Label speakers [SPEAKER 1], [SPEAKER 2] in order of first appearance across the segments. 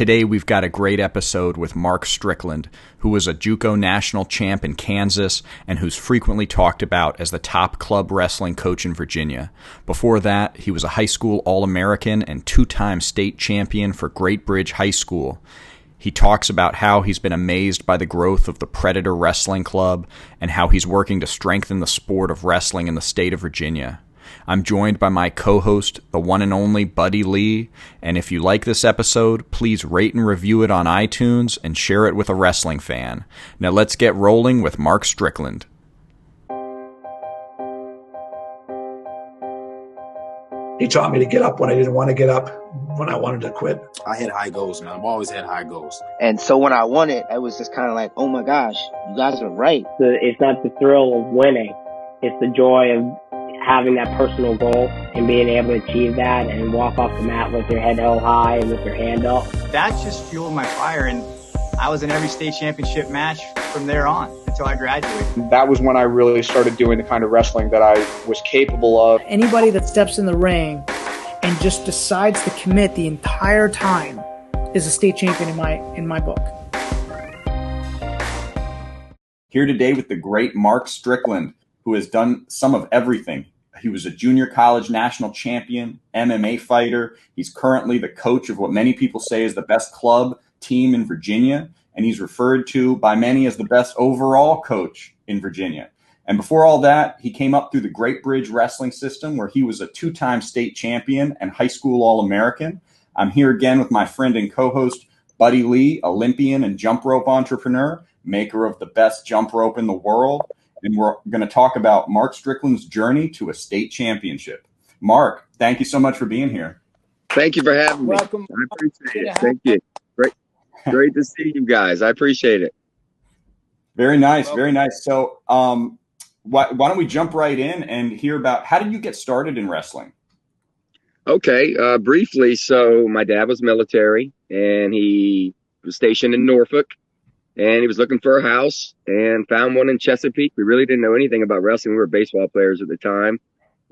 [SPEAKER 1] Today we've got a great episode with Mark Strickland, who was a JUCO National Champ in Kansas and who's frequently talked about as the top club wrestling coach in Virginia. Before that, he was a high school All-American and two-time state champion for Great Bridge High School. He talks about how he's been amazed by the growth of the Predator Wrestling Club and how he's working to strengthen the sport of wrestling in the state of Virginia. I'm joined by my co-host, the one and only Buddy Lee, and if you like this episode, please rate and review it on iTunes and share it with a wrestling fan. Now let's get rolling with Mark Strickland.
[SPEAKER 2] He taught me to get up when I didn't want to get up, when I wanted to quit.
[SPEAKER 3] I had high goals, man. I've always had high goals.
[SPEAKER 4] And so when I won it, I was just kind of like, oh my gosh, you guys are right.
[SPEAKER 5] It's not the thrill of winning. It's the joy of having that personal goal and being able to achieve that and walk off the mat with your head held high and with your hand up.
[SPEAKER 6] That just fueled my fire, and I was in every state championship match from there on until I graduated.
[SPEAKER 7] That was when I really started doing the kind of wrestling that I was capable of.
[SPEAKER 8] Anybody that steps in the ring and just decides to commit the entire time is a state champion in my book.
[SPEAKER 1] Here today with the great Mark Strickland, who has done some of everything. He was a junior college national champion, MMA fighter. He's currently the coach of what many people say is the best club team in Virginia, and he's referred to by many as the best overall coach in Virginia. And before all that, he came up through the Great Bridge wrestling system, where he was a two-time state champion and high school All-American. I'm here again with my friend and co-host, Buddy Lee, Olympian and jump rope entrepreneur, maker of the best jump rope in the world. And we're going to talk about Mark Strickland's journey to a state championship. Mark, thank you so much for being here.
[SPEAKER 9] Thank you for having me.
[SPEAKER 6] Welcome.
[SPEAKER 9] I appreciate it. Thank you. Great to see you guys. I appreciate it.
[SPEAKER 1] Very nice. Very nice. So why don't we jump right in and hear about how did you get started in wrestling?
[SPEAKER 9] Okay. Briefly. So my dad was military and he was stationed in Norfolk. And he was looking for a house and found one in Chesapeake. We really didn't know anything about wrestling. We were baseball players at the time.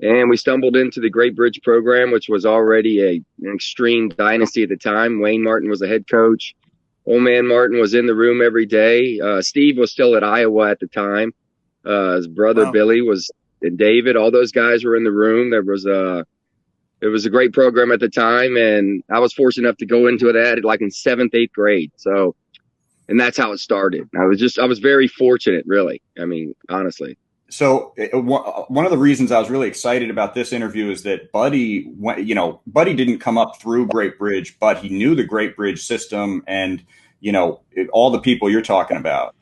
[SPEAKER 9] And we stumbled into the Great Bridge program, which was already an extreme dynasty at the time. Wayne Martin was the head coach. Old man Martin was in the room every day. Steve was still at Iowa at the time. His brother Billy was, and David, all those guys were in the room. It was a great program at the time. And I was fortunate enough to go into that like in 7th, 8th grade. And that's how it started. I was very fortunate, really. I mean, honestly.
[SPEAKER 1] So one of the reasons I was really excited about this interview is that Buddy didn't come up through Great Bridge, but he knew the Great Bridge system and, all the people you're talking about.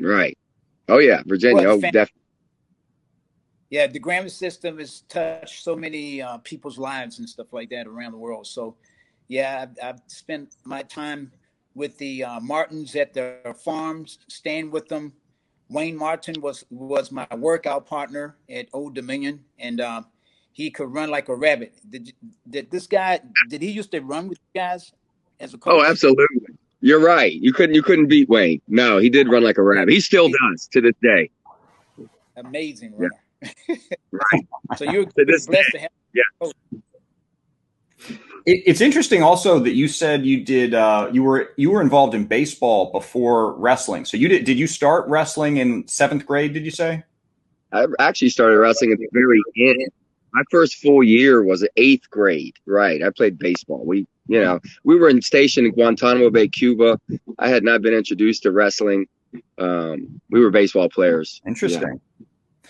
[SPEAKER 9] Right. Oh, yeah. Virginia. Definitely.
[SPEAKER 6] Yeah, the Grammar system has touched so many people's lives and stuff like that around the world. So, yeah, I've spent my time with the Martins at their farms, staying with them. Wayne Martin was my workout partner at Old Dominion, and he could run like a rabbit. Did he used to run with you guys as a coach? Oh,
[SPEAKER 9] absolutely. You're right. You couldn't beat Wayne. No, he did run like a rabbit. He still does to this day.
[SPEAKER 6] Amazing runner.
[SPEAKER 9] Yeah. Right.
[SPEAKER 6] So you're blessed to have a coach.
[SPEAKER 1] It's interesting also that you said you did you were involved in baseball before wrestling. So did you start wrestling in 7th grade, did you say?
[SPEAKER 9] I actually started wrestling at the very end. My first full year was 8th grade. Right. I played baseball. We were stationed in Guantanamo Bay, Cuba. I had not been introduced to wrestling. We were baseball players.
[SPEAKER 1] Interesting.
[SPEAKER 9] Yeah.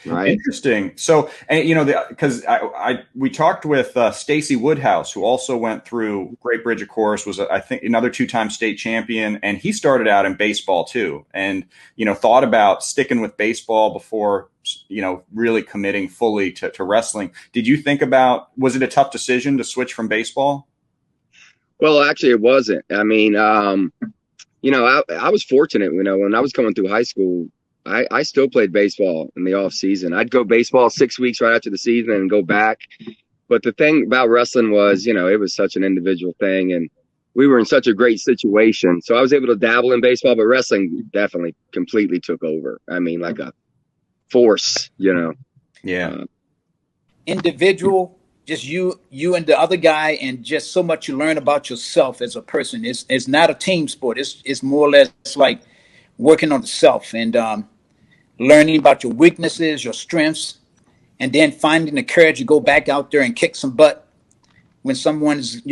[SPEAKER 9] Right.
[SPEAKER 1] Interesting. So, because we talked with Stacy Woodhouse, who also went through Great Bridge, of course, was I think another two-time state champion, and he started out in baseball too, and thought about sticking with baseball before really committing fully to wrestling. Did you think was it a tough decision to switch from baseball?
[SPEAKER 9] Well, actually, it wasn't. I mean, I was fortunate. When I was coming through high school, I still played baseball in the off season. I'd go baseball 6 weeks right after the season and go back. But the thing about wrestling was, it was such an individual thing and we were in such a great situation. So I was able to dabble in baseball, but wrestling definitely completely took over. I mean, like a force,
[SPEAKER 1] Yeah.
[SPEAKER 6] Individual just you and the other guy, and just so much you learn about yourself as a person. It's not a team sport. It's more or less like working on the self, and learning about your weaknesses, your strengths, and then finding the courage to go back out there and kick some butt when someone's,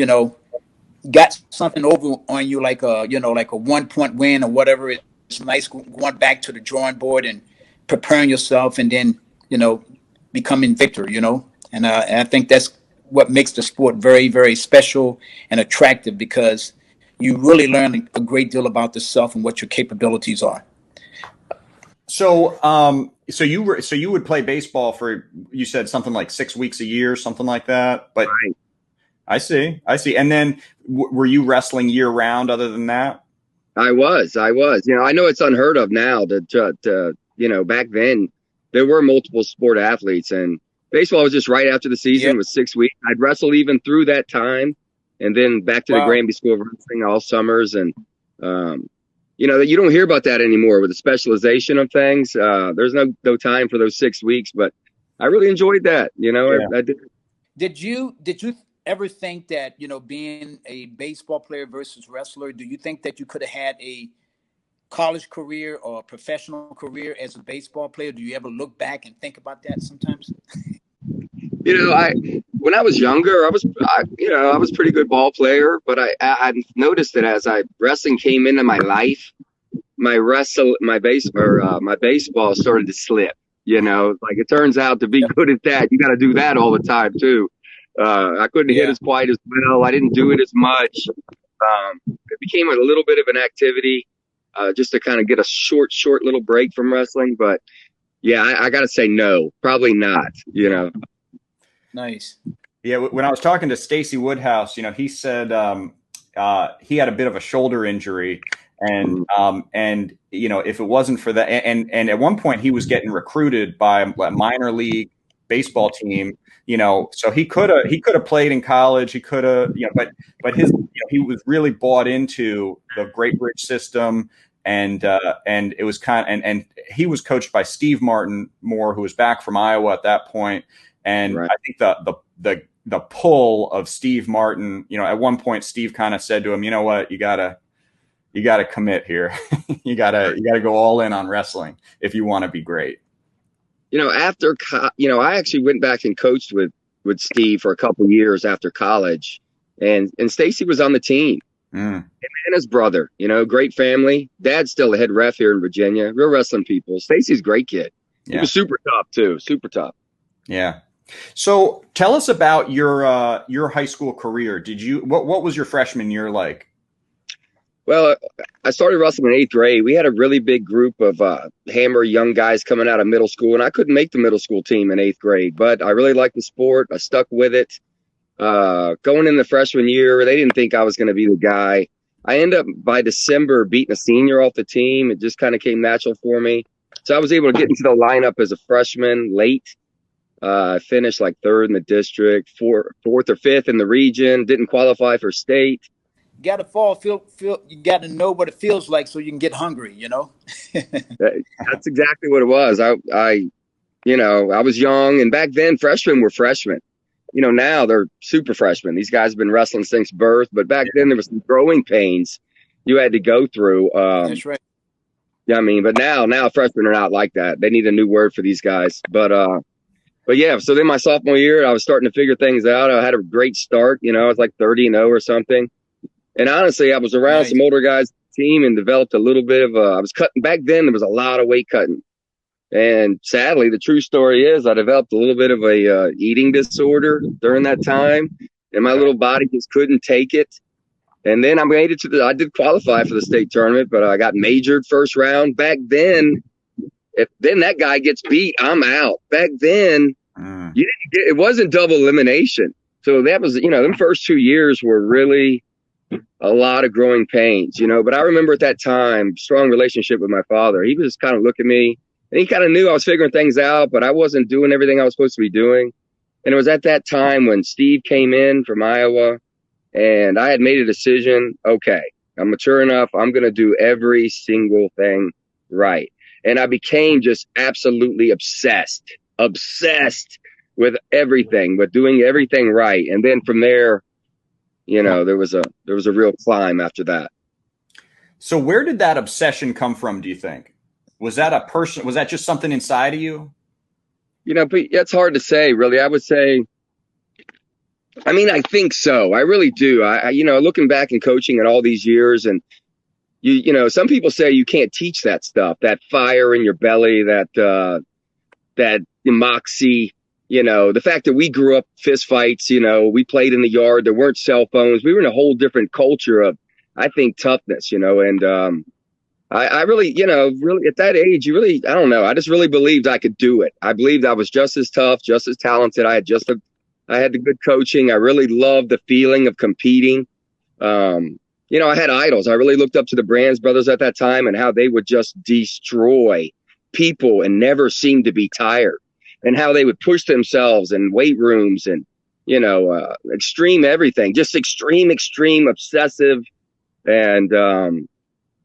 [SPEAKER 6] got something over on you, like a, like a 1 point win or whatever. It's nice going back to the drawing board and preparing yourself, and then, becoming victor, and I think that's what makes the sport very, very special and attractive, because you really learn a great deal about the self and what your capabilities are.
[SPEAKER 1] So, so you would play baseball for, you said something like 6 weeks a year, something like that. But
[SPEAKER 9] Right.
[SPEAKER 1] I see. And then were you wrestling year round other than that?
[SPEAKER 9] I was. I know it's unheard of now to back then there were multiple sport athletes, and baseball was just right after the season was 6 weeks. I'd wrestle even through that time, and then back to the Granby School of Wrestling all summers. And, you don't hear about that anymore with the specialization of things. There's no time for those 6 weeks, but I really enjoyed that. I did.
[SPEAKER 6] Did you ever think that, being a baseball player versus wrestler, do you think that you could have had a college career or a professional career as a baseball player? Do you ever look back and think about that sometimes?
[SPEAKER 9] When I was younger, I was a pretty good ball player, but I noticed that as wrestling came into my life, my baseball started to slip. Like it turns out, to be good at that, you got to do that all the time too. I couldn't hit as quite as well. I didn't do it as much. It became a little bit of an activity, just to kind of get a short little break from wrestling. But yeah, I got to say no, probably not.
[SPEAKER 6] Nice.
[SPEAKER 1] Yeah, when I was talking to Stacy Woodhouse, he said he had a bit of a shoulder injury, and if it wasn't for that, and at one point he was getting recruited by a minor league baseball team, so he could have played in college. He could have, but his, he was really bought into the Great Bridge system, and it was and he was coached by Steve Martin Moore, who was back from Iowa at that point. And right. I think the pull of Steve Martin, at one point Steve kind of said to him, you know what, you gotta commit here. you gotta go all in on wrestling if you want to be great.
[SPEAKER 9] After, I actually went back and coached with Steve for a couple years after college, and Stacy was on the team. Him and his brother, great family. Dad's still the head ref here in Virginia. Real wrestling people. Stacy's a great kid. Yeah. He was super tough too. Super tough.
[SPEAKER 1] Yeah. So tell us about your high school career. What was your freshman year like?
[SPEAKER 9] Well, I started wrestling in 8th grade. We had a really big group of hammer young guys coming out of middle school, and I couldn't make the middle school team in 8th grade, but I really liked the sport. I stuck with it. Going in the freshman year, they didn't think I was going to be the guy. I ended up by December beating a senior off the team. It just kind of came natural for me. So I was able to get into the lineup as a freshman late. I finished like 3rd in the district, 4th or 5th in the region, didn't qualify for state.
[SPEAKER 6] You got to you got to know what it feels like so you can get hungry,
[SPEAKER 9] That's exactly what it was. I was young, and back then freshmen were freshmen. Now they're super freshmen. These guys have been wrestling since birth, but back then there was some growing pains you had to go through.
[SPEAKER 6] That's right.
[SPEAKER 9] Yeah, but now freshmen are not like that. They need a new word for these guys. But yeah, so then my sophomore year, I was starting to figure things out. I had a great start. I was like 30-0 or something. And honestly, I was around some older guys on the team and developed a little bit of I was cutting. Back then, there was a lot of weight cutting. And sadly, the true story is I developed a little bit of a eating disorder during that time. And my little body just couldn't take it. And then I made it I did qualify for the state tournament, but I got majored first round. Back then, if then that guy gets beat, I'm out. Back then, it wasn't double elimination. So that was, them first 2 years were really a lot of growing pains, But I remember at that time, strong relationship with my father. He was just kind of looking at me, and he kind of knew I was figuring things out, but I wasn't doing everything I was supposed to be doing. And it was at that time when Steve came in from Iowa, and I had made a decision. Okay, I'm mature enough. I'm going to do every single thing right. And I became just absolutely obsessed with everything, with doing everything right. And then from there, there was a real climb after that.
[SPEAKER 1] So where did that obsession come from, do you think? Was that just something inside of you?
[SPEAKER 9] But it's hard to say, really. I would say, I think so. I really do. I looking back and coaching at all these years, and some people say you can't teach that stuff, that fire in your belly, that moxie, the fact that we grew up fist fights, we played in the yard. There weren't cell phones. We were in a whole different culture of, I think, toughness, and I really, really at that age, I don't know. I just really believed I could do it. I believed I was just as tough, just as talented. I had the good coaching. I really loved the feeling of competing. I had idols. I really looked up to the Brands brothers at that time and how they would just destroy people and never seem to be tired, and how they would push themselves in weight rooms and, extreme everything, just extreme, obsessive. And,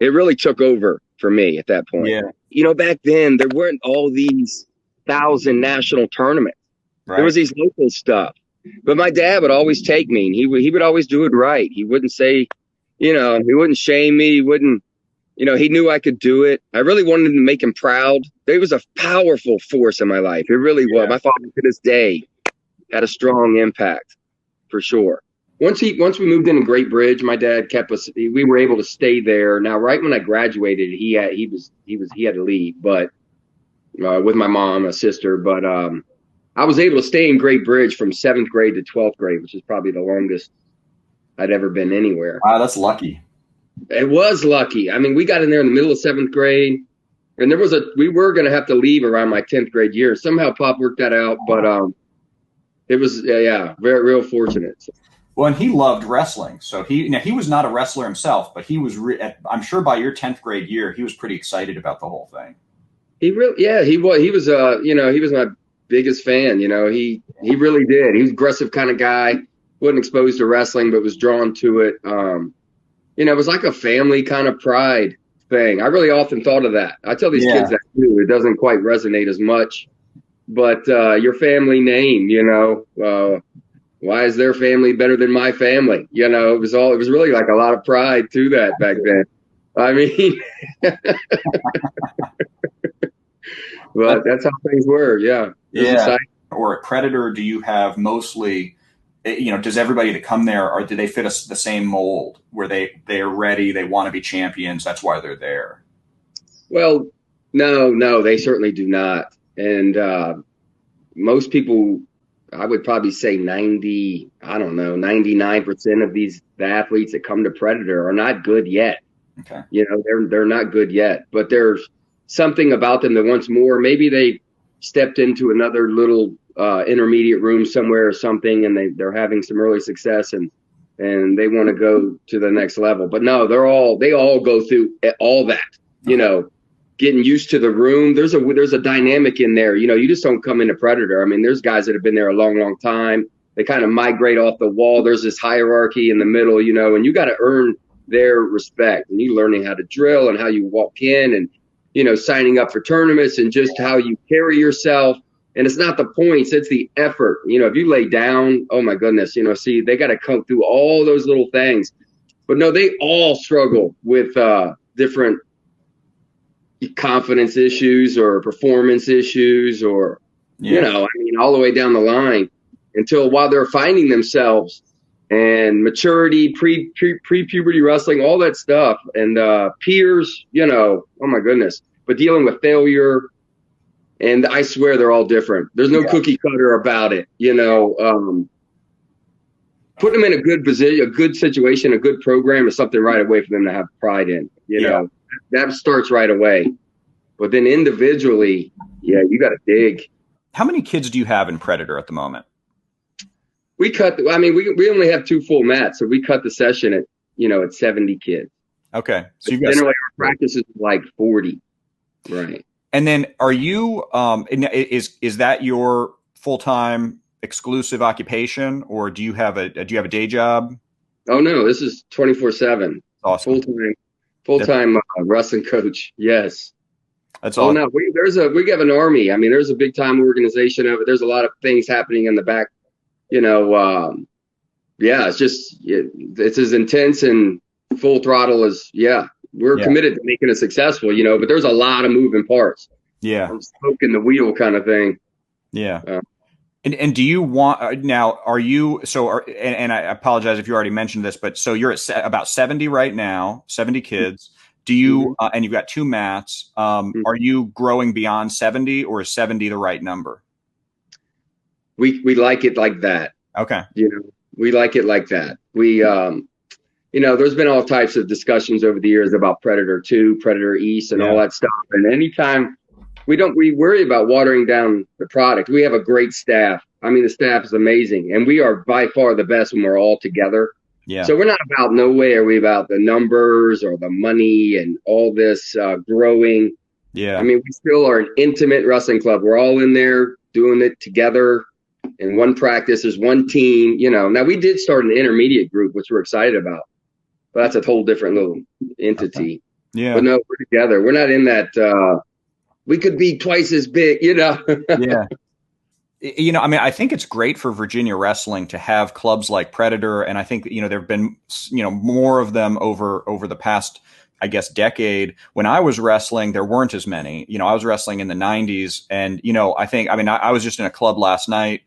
[SPEAKER 9] it really took over for me at that point.
[SPEAKER 1] Yeah.
[SPEAKER 9] Back then there weren't all these 1,000 national tournaments. Right. There was these local stuff, but my dad would always take me, and he would always do it right. He wouldn't say, he wouldn't shame me. He wouldn't, he knew I could do it. I really wanted to make him proud. He was a powerful force in my life. It really was. My father to this day had a strong impact for sure. Once we moved into Great Bridge, my dad kept us. We were able to stay there. Now, right when I graduated, he had to leave, but with my mom, a sister. But I was able to stay in Great Bridge from 7th grade to 12th grade, which is probably the longest I'd ever been anywhere.
[SPEAKER 1] Wow, that's lucky.
[SPEAKER 9] It was lucky. we got in there in the middle of 7th grade, and we were going to have to leave around my 10th grade year. Somehow Pop worked that out, but it was very real fortunate.
[SPEAKER 1] Well, and he loved wrestling. So he was not a wrestler himself, but he was, I'm sure by your 10th grade year, he was pretty excited about the whole thing.
[SPEAKER 9] He was, he was my biggest fan. He really did. He was an aggressive kind of guy, wasn't exposed to wrestling, but was drawn to it. It was like a family kind of pride thing. I really often thought of that. I tell these kids that too. It doesn't quite resonate as much, but your family name, why is their family better than my family? It was really like a lot of pride to that back then. But that's how things were. Yeah.
[SPEAKER 1] Or at Predator, do you have mostly, does everybody that come there, or do they fit the same mold where they are ready, they want to be champions, that's why they're there?
[SPEAKER 9] Well, no, they certainly do not. And most people, I would probably say 99% of the athletes that come to Predator are not good yet.
[SPEAKER 1] Okay.
[SPEAKER 9] They're not good yet, but there's something about them that wants more. Maybe they stepped into another little intermediate room somewhere or something, and they're having some early success, and they want to go to the next level. But no, they all go through all that, getting used to the room. There's a dynamic in there. You just don't come into Predator. There's guys that have been there a long, long time. They kind of migrate off the wall. There's this hierarchy in the middle, and you got to earn their respect. And you learning how to drill and how you walk in, and, signing up for tournaments, and just how you carry yourself. And it's not the points, it's the effort. If you lay down, oh my goodness, they got to come through all those little things. But no, they all struggle with different confidence issues or performance issues, or all the way down the line, until while they're finding themselves, and maturity, pre-puberty wrestling, all that stuff, and peers, oh my goodness, but dealing with failure. And I swear they're all different. There's no cookie cutter about it. Put them in a good position, a good situation, a good program is something right away for them to have pride in. That starts right away. But then individually, you got to dig.
[SPEAKER 1] How many kids do you have in Predator at the moment?
[SPEAKER 9] We we only have 2 full mats, so we cut the session at 70 kids.
[SPEAKER 1] Okay. So you've got
[SPEAKER 9] generally our practice is like 40. Right.
[SPEAKER 1] And then are you, is that your full-time exclusive occupation, or do you have a day job?
[SPEAKER 9] Oh no, this is 24/7.
[SPEAKER 1] Awesome.
[SPEAKER 9] Full-time wrestling coach. Yes.
[SPEAKER 1] That's all.
[SPEAKER 9] Oh no, we have an army. I mean, there's a big time organization of it. There's a lot of things happening in the back. Yeah, it's as intense and full throttle as we're committed to making it successful. But there's a lot of moving parts.
[SPEAKER 1] Yeah,
[SPEAKER 9] I'm smoking the wheel kind of thing.
[SPEAKER 1] Yeah. And do you want now? Are you and I apologize if you already mentioned this, but so you're at about 70 right now, 70 kids. Do you and you've got 2 mats? Are you growing beyond 70, or is 70 the right number?
[SPEAKER 9] We like it like that.
[SPEAKER 1] Okay.
[SPEAKER 9] We like it like that. We there's been all types of discussions over the years about Predator 2, Predator East, and all that stuff. And anytime we worry about watering down the product. We have a great staff. I mean, the staff is amazing, and we are by far the best when we're all together. Yeah. So we're not about, no way are we about the numbers or the money and all this growing. Yeah. I mean, we still are an intimate wrestling club. We're all in there doing it together in one practice. There's one team, Now, we did start an intermediate group, which we're excited about. But that's a whole different little entity. Yeah. But no, we're together. We're not in that we could be twice as big, Yeah.
[SPEAKER 1] I mean, I think it's great for Virginia wrestling to have clubs like Predator. And I think, there have been, more of them over the past, I guess, decade. When I was wrestling, there weren't as many. I was wrestling in the 90s. And, I was just in a club last night,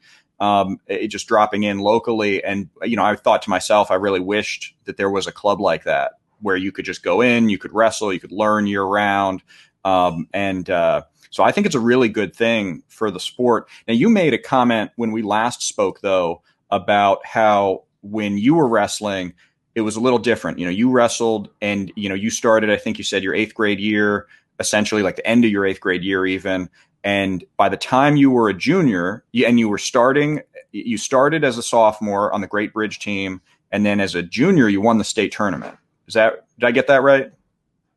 [SPEAKER 1] just dropping in locally. And, I thought to myself, I really wished that there was a club like that where you could just go in, you could wrestle, you could learn year round. So I think it's a really good thing for the sport. Now, you made a comment when we last spoke, though, about how when you were wrestling, it was a little different. You wrestled and, you started, I think you said your 8th grade year, essentially like the end of your 8th grade year even. And by the time you were a junior and you started as a sophomore on the Great Bridge team. And then as a junior, you won the state tournament. Did I get that right?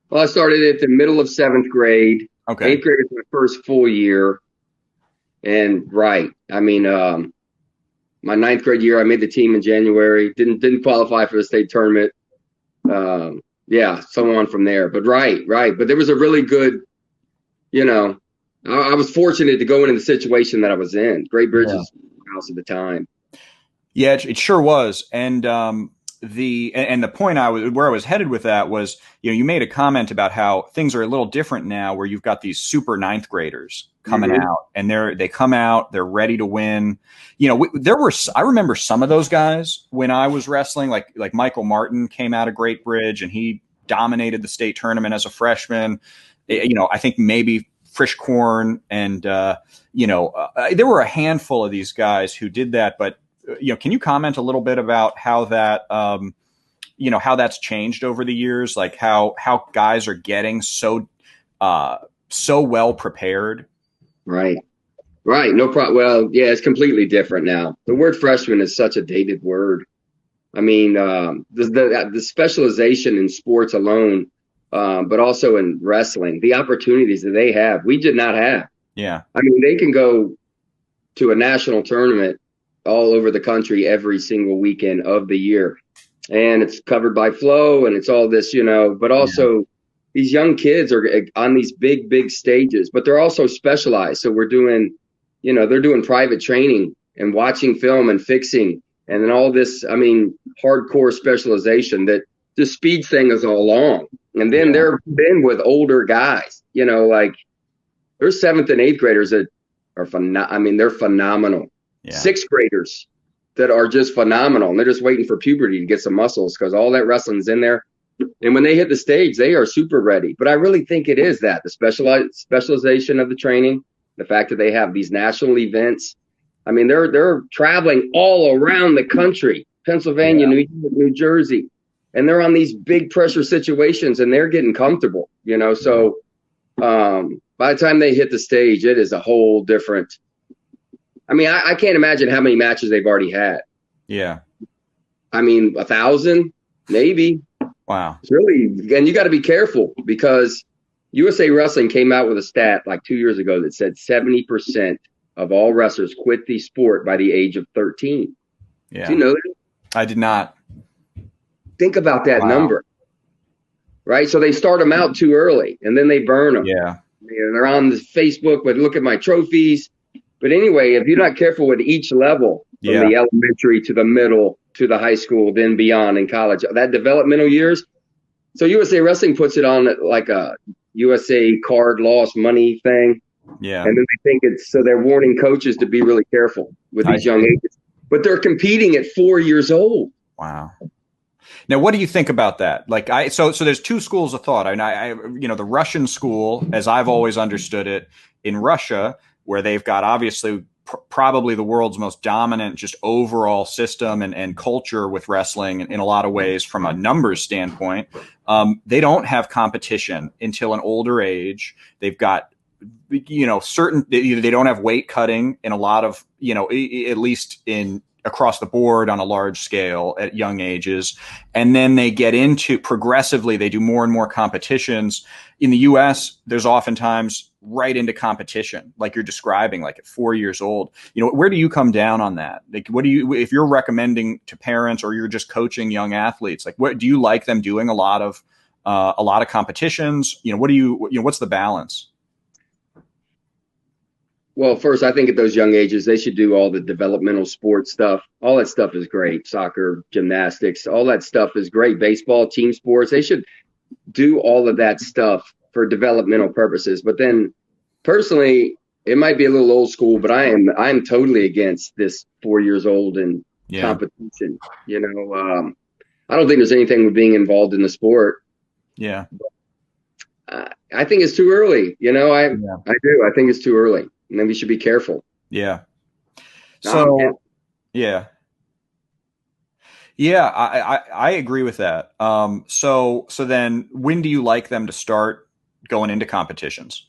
[SPEAKER 9] Well, I started at the middle of 7th grade. Okay. 8th grade was my first full year. And I mean, my 9th grade year, I made the team in January. Didn't qualify for the state tournament. So on from there. But right. But there was a really good, I was fortunate to go into the situation that I was in. Great Bridge is house at the time.
[SPEAKER 1] Yeah, it sure was. And the point where I was headed with that was, you made a comment about how things are a little different now, where you've got these super 9th graders coming out, and they come out, they're ready to win. I remember some of those guys when I was wrestling, like Michael Martin came out of Great Bridge and he dominated the state tournament as a freshman. I think maybe Frischkorn and there were a handful of these guys who did that, but can you comment a little bit about how that, how that's changed over the years? Like how guys are getting so well prepared.
[SPEAKER 9] Right. No problem. Well, yeah, it's completely different now. The word freshman is such a dated word. I mean, the specialization in sports alone, but also in wrestling, the opportunities that they have, we did not have. Yeah. I mean, they can go to a national tournament all over the country every single weekend of the year. And it's covered by Flow and it's all this, but also these young kids are on these big, big stages, but they're also specialized. So we're doing, they're doing private training and watching film and fixing and then all this, hardcore specialization that the speed thing is all along. And then they're in with older guys, like there's 7th and 8th graders that are they're phenomenal. Yeah. 6th graders that are just phenomenal. And they're just waiting for puberty to get some muscles because all that wrestling's in there. And when they hit the stage, they are super ready. But I really think it is that the specialization of the training, the fact that they have these national events. I mean, they're traveling all around the country, Pennsylvania, New York, New Jersey, and they're on these big pressure situations and they're getting comfortable, So by the time they hit the stage, it is a whole different. I can't imagine how many matches they've already had. Yeah. 1,000, maybe. Wow. It's really, and you got to be careful because USA Wrestling came out with a stat like 2 years ago that said 70% of all wrestlers quit the sport by the age of 13. Yeah. Do you know that?
[SPEAKER 1] I did not.
[SPEAKER 9] Think about that number. Right? So they start them out too early and then they burn them. Yeah. They're on the Facebook, but look at my trophies. But anyway, if you're not careful with each level, from the elementary to the middle to the high school, then beyond in college, that developmental years. So USA Wrestling puts it on like a USA card lost money thing.
[SPEAKER 1] Yeah.
[SPEAKER 9] And then they think so they're warning coaches to be really careful with these young ages. But they're competing at 4 years old.
[SPEAKER 1] Wow. Now, what do you think about that? Like, so there's two schools of thought. The Russian school, as I've always understood it, in Russia, where they've got obviously probably the world's most dominant just overall system and culture with wrestling in a lot of ways from a numbers standpoint. They don't have competition until an older age. They've got, they don't have weight cutting in a lot of, at least across the board on a large scale at young ages. And then they get into progressively, they do more and more competitions. In the US, there's oftentimes right into competition, like you're describing, like at 4 years old. Where do you come down on that? Like, if you're recommending to parents or you're just coaching young athletes, like what do you like them doing a lot of competitions? What's the balance?
[SPEAKER 9] Well, first, I think at those young ages, they should do all the developmental sports stuff. All that stuff is great. Soccer, gymnastics, all that stuff is great. Baseball, team sports. They should do all of that stuff for developmental purposes. But then personally, it might be a little old school, but I'm totally against this 4 years old and competition. I don't think there's anything with being involved in the sport.
[SPEAKER 1] Yeah.
[SPEAKER 9] I think it's too early. I do. I think it's too early. And then we should be careful.
[SPEAKER 1] Yeah. So, yeah. Yeah, I agree with that. So then when do you like them to start going into competitions?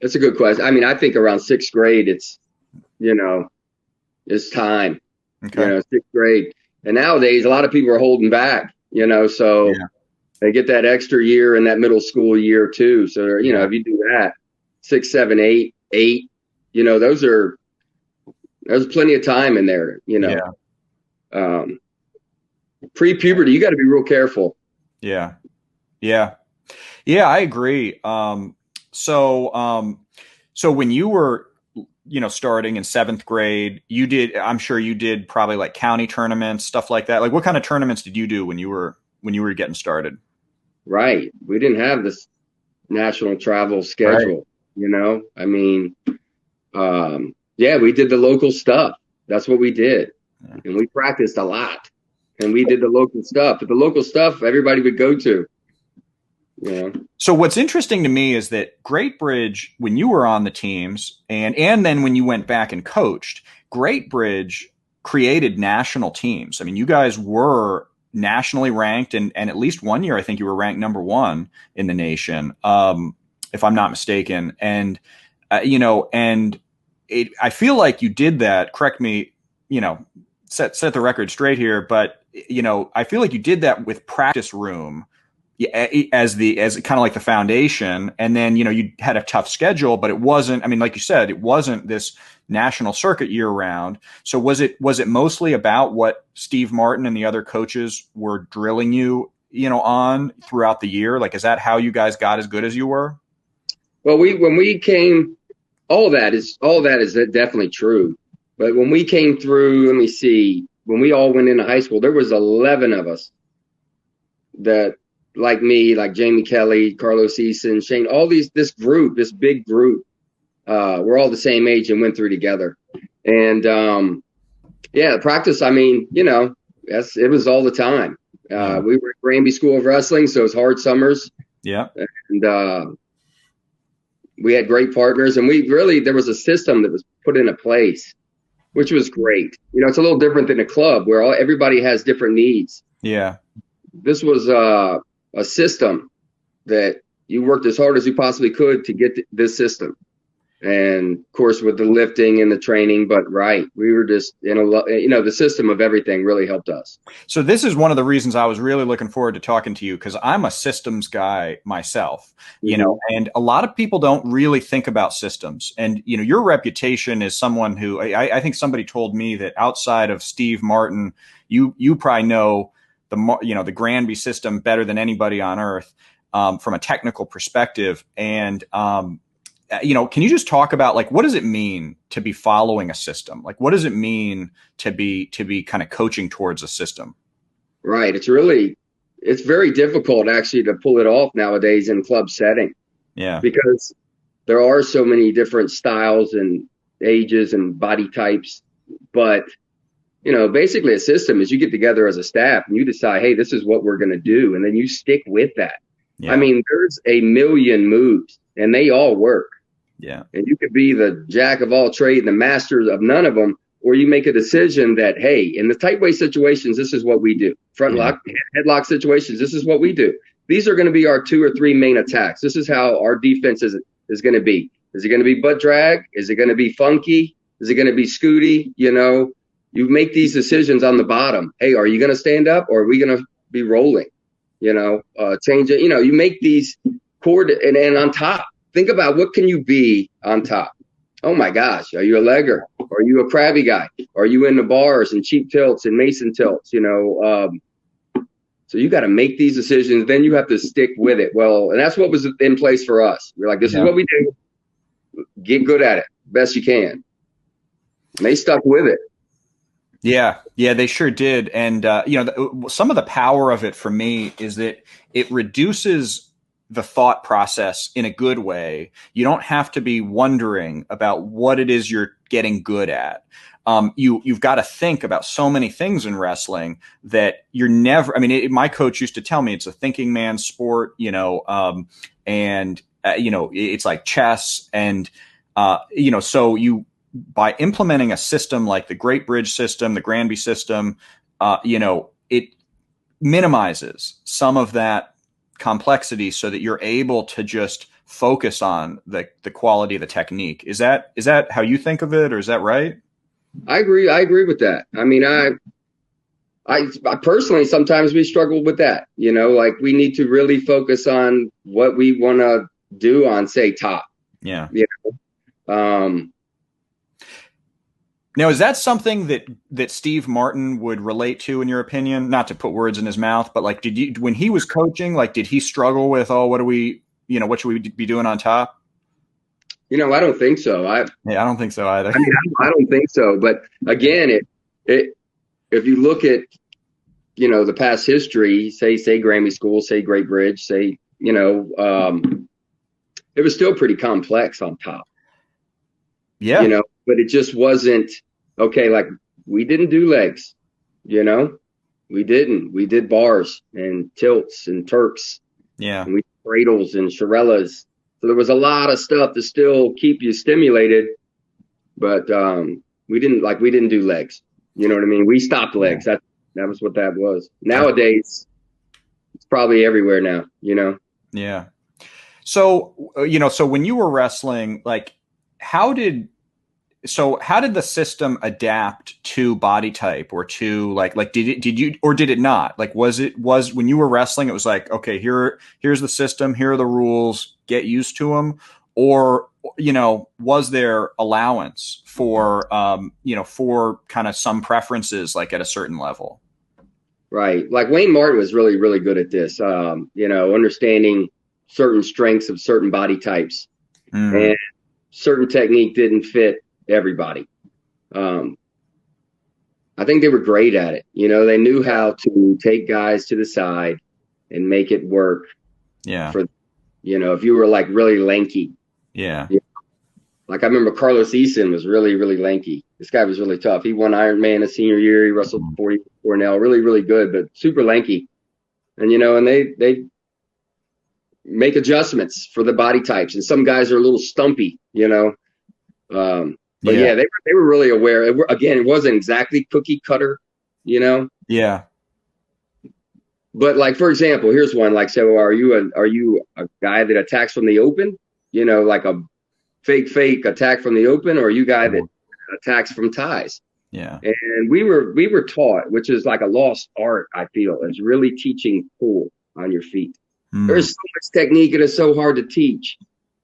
[SPEAKER 9] That's a good question. I mean, I think around sixth grade, it's time, sixth grade. And nowadays, a lot of people are holding back, so they get that extra year in that middle school year too. So, if you do that, 6, 7, 8, there's plenty of time in there, pre-puberty, you got to be real careful.
[SPEAKER 1] Yeah, I agree. So when you were, starting in 7th grade, I'm sure you did probably like county tournaments, stuff like that. Like what kind of tournaments did you do when you were getting started?
[SPEAKER 9] Right. We didn't have this national travel schedule, I mean, we did the local stuff. That's what we did. Yeah. And we practiced a lot and we did the local stuff, but the local stuff everybody would go to.
[SPEAKER 1] So what's interesting to me is that Great Bridge, when you were on the teams and then when you went back and coached, Great Bridge created national teams. I mean, you guys were nationally ranked and at least 1 year, I think you were ranked number 1 in the nation, if I'm not mistaken. And, I feel like you did that. Correct me, set the record straight here. But, I feel like you did that with practice room as kind of like the foundation. And then, you had a tough schedule, but it wasn't, I mean, like you said, it wasn't this national circuit year round. So was it mostly about what Steve Martin and the other coaches were drilling you, on throughout the year? Like, is that how you guys got as good as you were?
[SPEAKER 9] Well, when we came, all that is definitely true. But when we came through, let me see, when we all went into high school, there was 11 of us that, like me, like Jamie Kelly, Carlos Eason, Shane, this big group, we're all the same age and went through together. And, practice, I mean, it was all the time. We were at Granby School of Wrestling, so it was hard summers.
[SPEAKER 1] Yeah.
[SPEAKER 9] And, we had great partners, and there was a system that was put into place, which was great. It's a little different than a club where everybody has different needs.
[SPEAKER 1] Yeah.
[SPEAKER 9] This was a system that you worked as hard as you possibly could to get this system. And of course, with the lifting and the training, but we were just the system of everything really helped us.
[SPEAKER 1] So this is one of the reasons I was really looking forward to talking to you, because I'm a systems guy myself, and a lot of people don't really think about systems. And, your reputation is someone who I think somebody told me that outside of Steve Martin, you probably know the Granby system better than anybody on earth. from a technical perspective. And, can you just talk about like, what does it mean to be following a system? Like, what does it mean to be kind of coaching towards a system?
[SPEAKER 9] Right. It's very difficult actually to pull it off nowadays in club setting.
[SPEAKER 1] Yeah.
[SPEAKER 9] Because there are so many different styles and ages and body types. But, basically a system is you get together as a staff and you decide, hey, this is what we're going to do. And then you stick with that.
[SPEAKER 1] Yeah.
[SPEAKER 9] I mean, there's a million moves and they all work.
[SPEAKER 1] Yeah.
[SPEAKER 9] And you could be the jack of all trades and the master of none of them, or you make a decision that, hey, in the tight weight situations, this is what we do. Front lock, headlock situations, this is what we do. These are going to be our 2 or 3 main attacks. This is how our defense is going to be. Is it going to be butt drag? Is it going to be funky? Is it going to be scooty? You make these decisions on the bottom. Hey, are you going to stand up or are we going to be rolling? Change it. You make these and on top, think about what can you be on top? Oh my gosh. Are you a legger? Are you a crabby guy? Are you in the bars and cheap tilts and mason tilts? So you got to make these decisions. Then you have to stick with it. Well, and that's what was in place for us. We're like, this is what we do. Get good at it best you can. And they stuck with it.
[SPEAKER 1] Yeah, they sure did. And, some of the power of it for me is that it reduces the thought process in a good way. You don't have to be wondering about what it is you're getting good at. You've got to think about so many things in wrestling that you're never, my coach used to tell me it's a thinking man's sport, it's like chess and, so by implementing a system like the Great Bridge system, the Granby system, it minimizes some of that complexity so that you're able to just focus on the quality of the technique. Is that how you think of it, or is that right?
[SPEAKER 9] I agree with that. I personally, sometimes we struggle with that, like we need to really focus on what we want to do on, say, top.
[SPEAKER 1] Yeah. Now, is that something that Steve Martin would relate to, in your opinion? Not to put words in his mouth, but like, when he was coaching, like, did he struggle with, what should we be doing on top?
[SPEAKER 9] I don't think so. I
[SPEAKER 1] don't think so either.
[SPEAKER 9] I don't think so. But again, if you look at, the past history, say Granby School, say Great Bridge, say, it was still pretty complex on top.
[SPEAKER 1] Yeah.
[SPEAKER 9] But it just wasn't okay. Like, we didn't do legs, we didn't. We did bars and tilts and Turks.
[SPEAKER 1] Yeah.
[SPEAKER 9] And we did cradles and Shirellas. So there was a lot of stuff to still keep you stimulated, but we didn't do legs. You know what I mean? We stopped legs. That was what that was. Nowadays, it's probably everywhere now.
[SPEAKER 1] Yeah. So so when you were wrestling, like, how did the system adapt to body type, or to like did you or did it not? Like, was when you were wrestling, it was like, okay, here's the system, here are the rules, get used to them, or was there allowance for for kind of some preferences, like at a certain level?
[SPEAKER 9] Right. Like Wayne Martin was really, really good at this, understanding certain strengths of certain body types, and certain technique didn't fit everybody. I think they were great at it. They knew how to take guys to the side and make it work.
[SPEAKER 1] Yeah.
[SPEAKER 9] For, if you were like really lanky.
[SPEAKER 1] Yeah.
[SPEAKER 9] Like I remember Carlos Eason was really, really lanky. This guy was really tough. He won Iron Man his senior year. He wrestled 40 Cornell, really, really good, but super lanky. And, and they make adjustments for the body types. And some guys are a little stumpy, But yeah, they were really aware. It wasn't exactly cookie cutter,
[SPEAKER 1] Yeah.
[SPEAKER 9] But like, for example, here's one. Like, so are you a guy that attacks from the open? Like a fake attack from the open, or are you a guy that attacks from ties?
[SPEAKER 1] Yeah.
[SPEAKER 9] And we were taught, which is like a lost art, I feel, is really teaching pull on your feet. There's so much technique, and it's so hard to teach.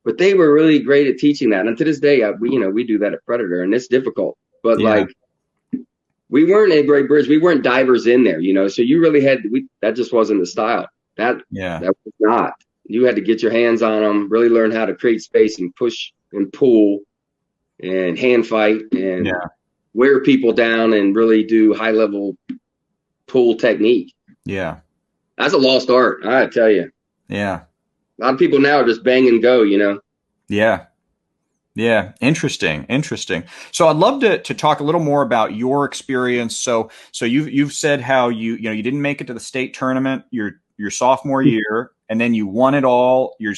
[SPEAKER 9] But they were really great at teaching that. And to this day, we do that at Predator, and it's difficult. But like, we weren't a Great Bridge. We weren't divers in there, So you really that just wasn't the style. That was not. you had to get your hands on them, really learn how to create space and push and pull and hand fight and wear people down and really do high level pull technique.
[SPEAKER 1] Yeah.
[SPEAKER 9] That's a lost art, I tell you.
[SPEAKER 1] Yeah.
[SPEAKER 9] A lot of people now are just bang and go, you know?
[SPEAKER 1] Yeah. Yeah. Interesting. So I'd love to talk a little more about your experience. So you've said how you didn't make it to the state tournament your sophomore year, and then you won it all your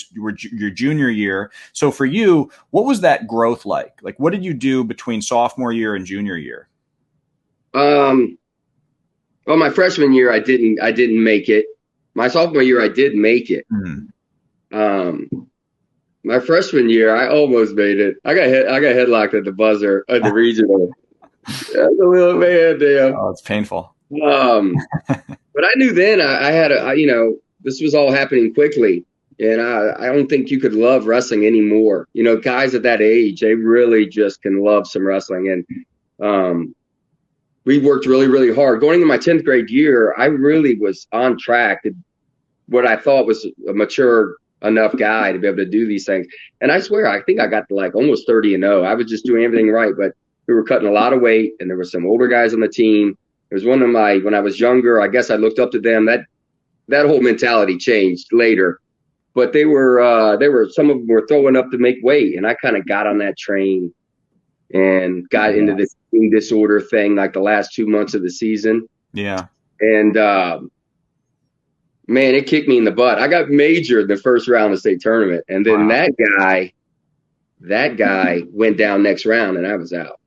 [SPEAKER 1] junior year. So for you, what was that growth like? Like, what did you do between sophomore year and junior year?
[SPEAKER 9] Well, my freshman year, I didn't make it. My sophomore year, I did make it. My freshman year, I almost made it. I got headlocked at the buzzer at the regional. That's a little man, damn.
[SPEAKER 1] Oh, it's painful.
[SPEAKER 9] But I knew then I had this was all happening quickly, and I don't think you could love wrestling anymore. You know, guys at that age, they really just can love some wrestling, and we worked really, really hard. Going into my 10th grade year, I really was on track to what I thought was a mature enough guy to be able to do these things. And I swear, I think I got to like almost 30-0. I was just doing everything right, but we were cutting a lot of weight, and there were some older guys on the team. It was when I was younger, I guess I looked up to them. That whole mentality changed later, but some of them were throwing up to make weight, and I kind of got on that train and got into this eating disorder thing like the last 2 months of the season.
[SPEAKER 1] Yeah.
[SPEAKER 9] And, man, it kicked me in the butt. I got majored the first round of the state tournament. And then that guy went down next round, and I was out.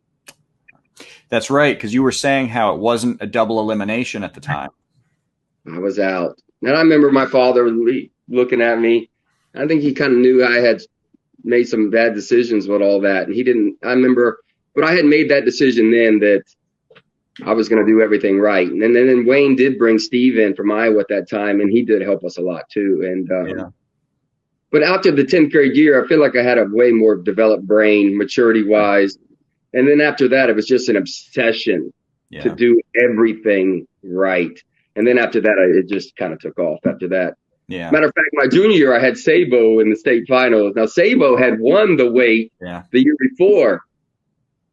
[SPEAKER 1] That's right, because you were saying how it wasn't a double elimination at the time.
[SPEAKER 9] I was out. And I remember my father looking at me. I think he kind of knew I had made some bad decisions with all that. And he didn't, I remember, but I had made that decision then that I was going to do everything right. And then Wayne did bring Steve in from Iowa at that time, and he did help us a lot too. And, but after the 10th grade year, I feel like I had a way more developed brain, maturity wise. And then after that, it was just an obsession to do everything right. And then after that, it just kind of took off after that.
[SPEAKER 1] Yeah.
[SPEAKER 9] Matter of fact, my junior year, I had Sabo in the state finals. Now, Sabo had won the weight the year before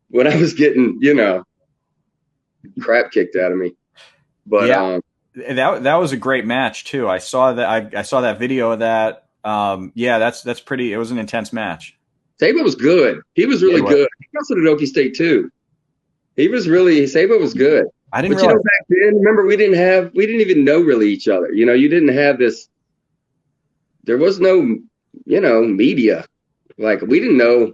[SPEAKER 9] when I was getting, crap kicked out of me. But
[SPEAKER 1] that was a great match too. I saw that. I saw that video of that. That's pretty. It was an intense match.
[SPEAKER 9] Sabo was good. He was really good. He wrestled at Okie State too. Sabo was good.
[SPEAKER 1] I didn't
[SPEAKER 9] realize. Back then, remember, we didn't even know really each other. You know, you didn't have this. There was no, media. Like, we didn't know.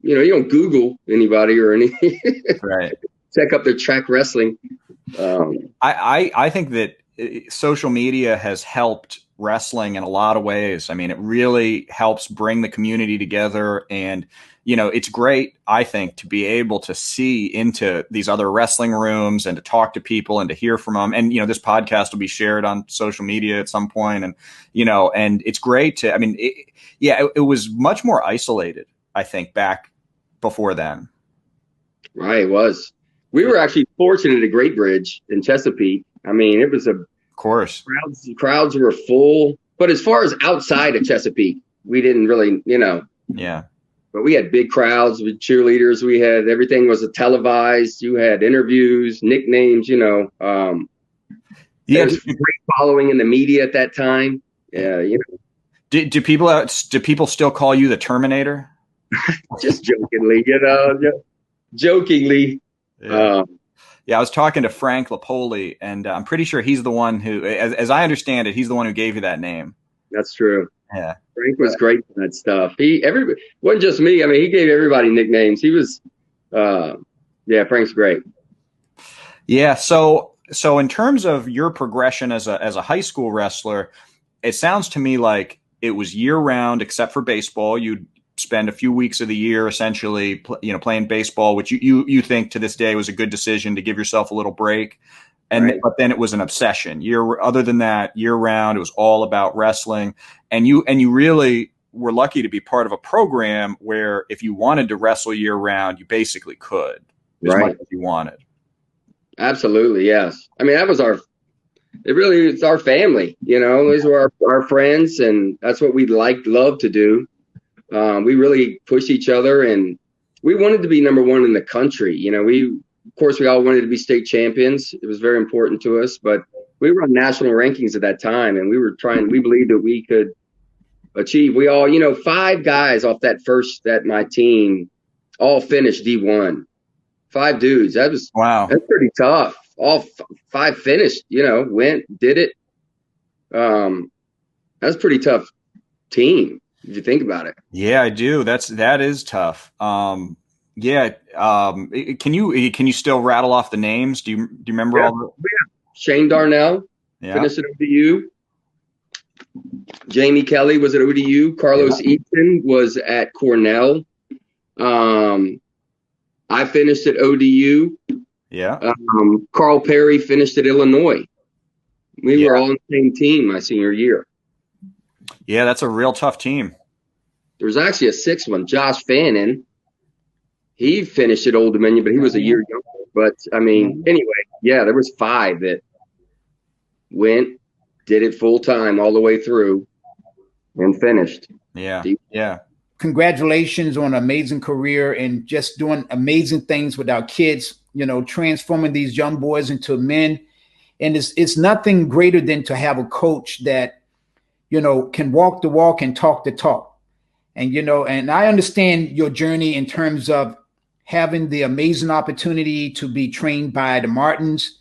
[SPEAKER 9] You don't Google anybody or anything.
[SPEAKER 1] Right.
[SPEAKER 9] Check up their track wrestling.
[SPEAKER 1] I think that social media has helped wrestling in a lot of ways. I mean, it really helps bring the community together, and it's great, I think, to be able to see into these other wrestling rooms and to talk to people and to hear from them. And this podcast will be shared on social media at some point, and and it's great to. I mean, it was much more isolated, I think, back before then.
[SPEAKER 9] Right, it was. We were actually fortunate at Great Bridge in Chesapeake. I mean, it was of
[SPEAKER 1] course.
[SPEAKER 9] Crowds were full. But as far as outside of Chesapeake, we didn't really,
[SPEAKER 1] Yeah.
[SPEAKER 9] But we had big crowds with cheerleaders. We had everything was televised. You had interviews, nicknames, There was a great following in the media at that time. Yeah,
[SPEAKER 1] Do people still call you the Terminator?
[SPEAKER 9] Just jokingly, jokingly.
[SPEAKER 1] Yeah. I was talking to Frank Lapoli, and I'm pretty sure he's the one who, as I understand it, he's the one who gave you that name.
[SPEAKER 9] That's true.
[SPEAKER 1] Yeah.
[SPEAKER 9] Frank was great for that stuff. Everybody wasn't just me. I mean, he gave everybody nicknames. He was, Frank's great.
[SPEAKER 1] Yeah. So in terms of your progression as a high school wrestler, it sounds to me like it was year round, except for baseball. You'd spend a few weeks of the year essentially, playing baseball, which you think to this day was a good decision to give yourself a little break. But then it was an obsession. Other than that, year round, it was all about wrestling. And you really were lucky to be part of a program where if you wanted to wrestle year round, you basically could as much as you wanted.
[SPEAKER 9] Absolutely, yes. I mean, that was it really is our family. You know, these were our friends, and that's what we love to do. We really push each other, and we wanted to be number one in the country. You know, of course, we all wanted to be state champions. It was very important to us, but we were on national rankings at that time, and we believed that we could achieve. We all, 5 guys off that my team all finished D1. 5 dudes. That's pretty tough. All 5 finished, did it. That's a pretty tough team if you think about it.
[SPEAKER 1] Yeah, I do. That is tough. Can you still rattle off the names? Do you remember all the?
[SPEAKER 9] Yeah. Shane Darnell finished at ODU. Jamie Kelly was at ODU. Carlos Easton was at Cornell. I finished at ODU.
[SPEAKER 1] Yeah.
[SPEAKER 9] Carl Perry finished at Illinois. We were all on the same team my senior year.
[SPEAKER 1] Yeah, that's a real tough team.
[SPEAKER 9] There was actually a 6th one, Josh Fannin. He finished at Old Dominion, but he was a year younger. But, anyway, there was 5 that went, did it full time all the way through, and finished.
[SPEAKER 1] Yeah, yeah.
[SPEAKER 6] Congratulations on an amazing career and just doing amazing things with our kids, transforming these young boys into men. And it's nothing greater than to have a coach that, can walk the walk and talk the talk. And, and I understand your journey in terms of having the amazing opportunity to be trained by the Martins.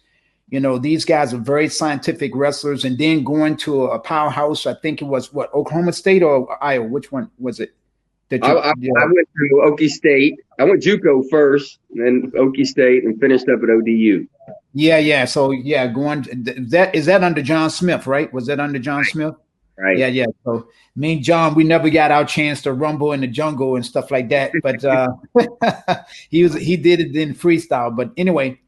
[SPEAKER 6] These guys are very scientific wrestlers, and then going to a powerhouse. I think it was Oklahoma State or Iowa. Which one was it?
[SPEAKER 9] I went to Okie State. I went JUCO first, and then Okie State, and finished up at ODU.
[SPEAKER 6] Yeah. So is that under John Smith, right? Was that under John Smith?
[SPEAKER 9] Right.
[SPEAKER 6] Yeah. So me and John, we never got our chance to rumble in the jungle and stuff like that. But he did it in freestyle. But anyway,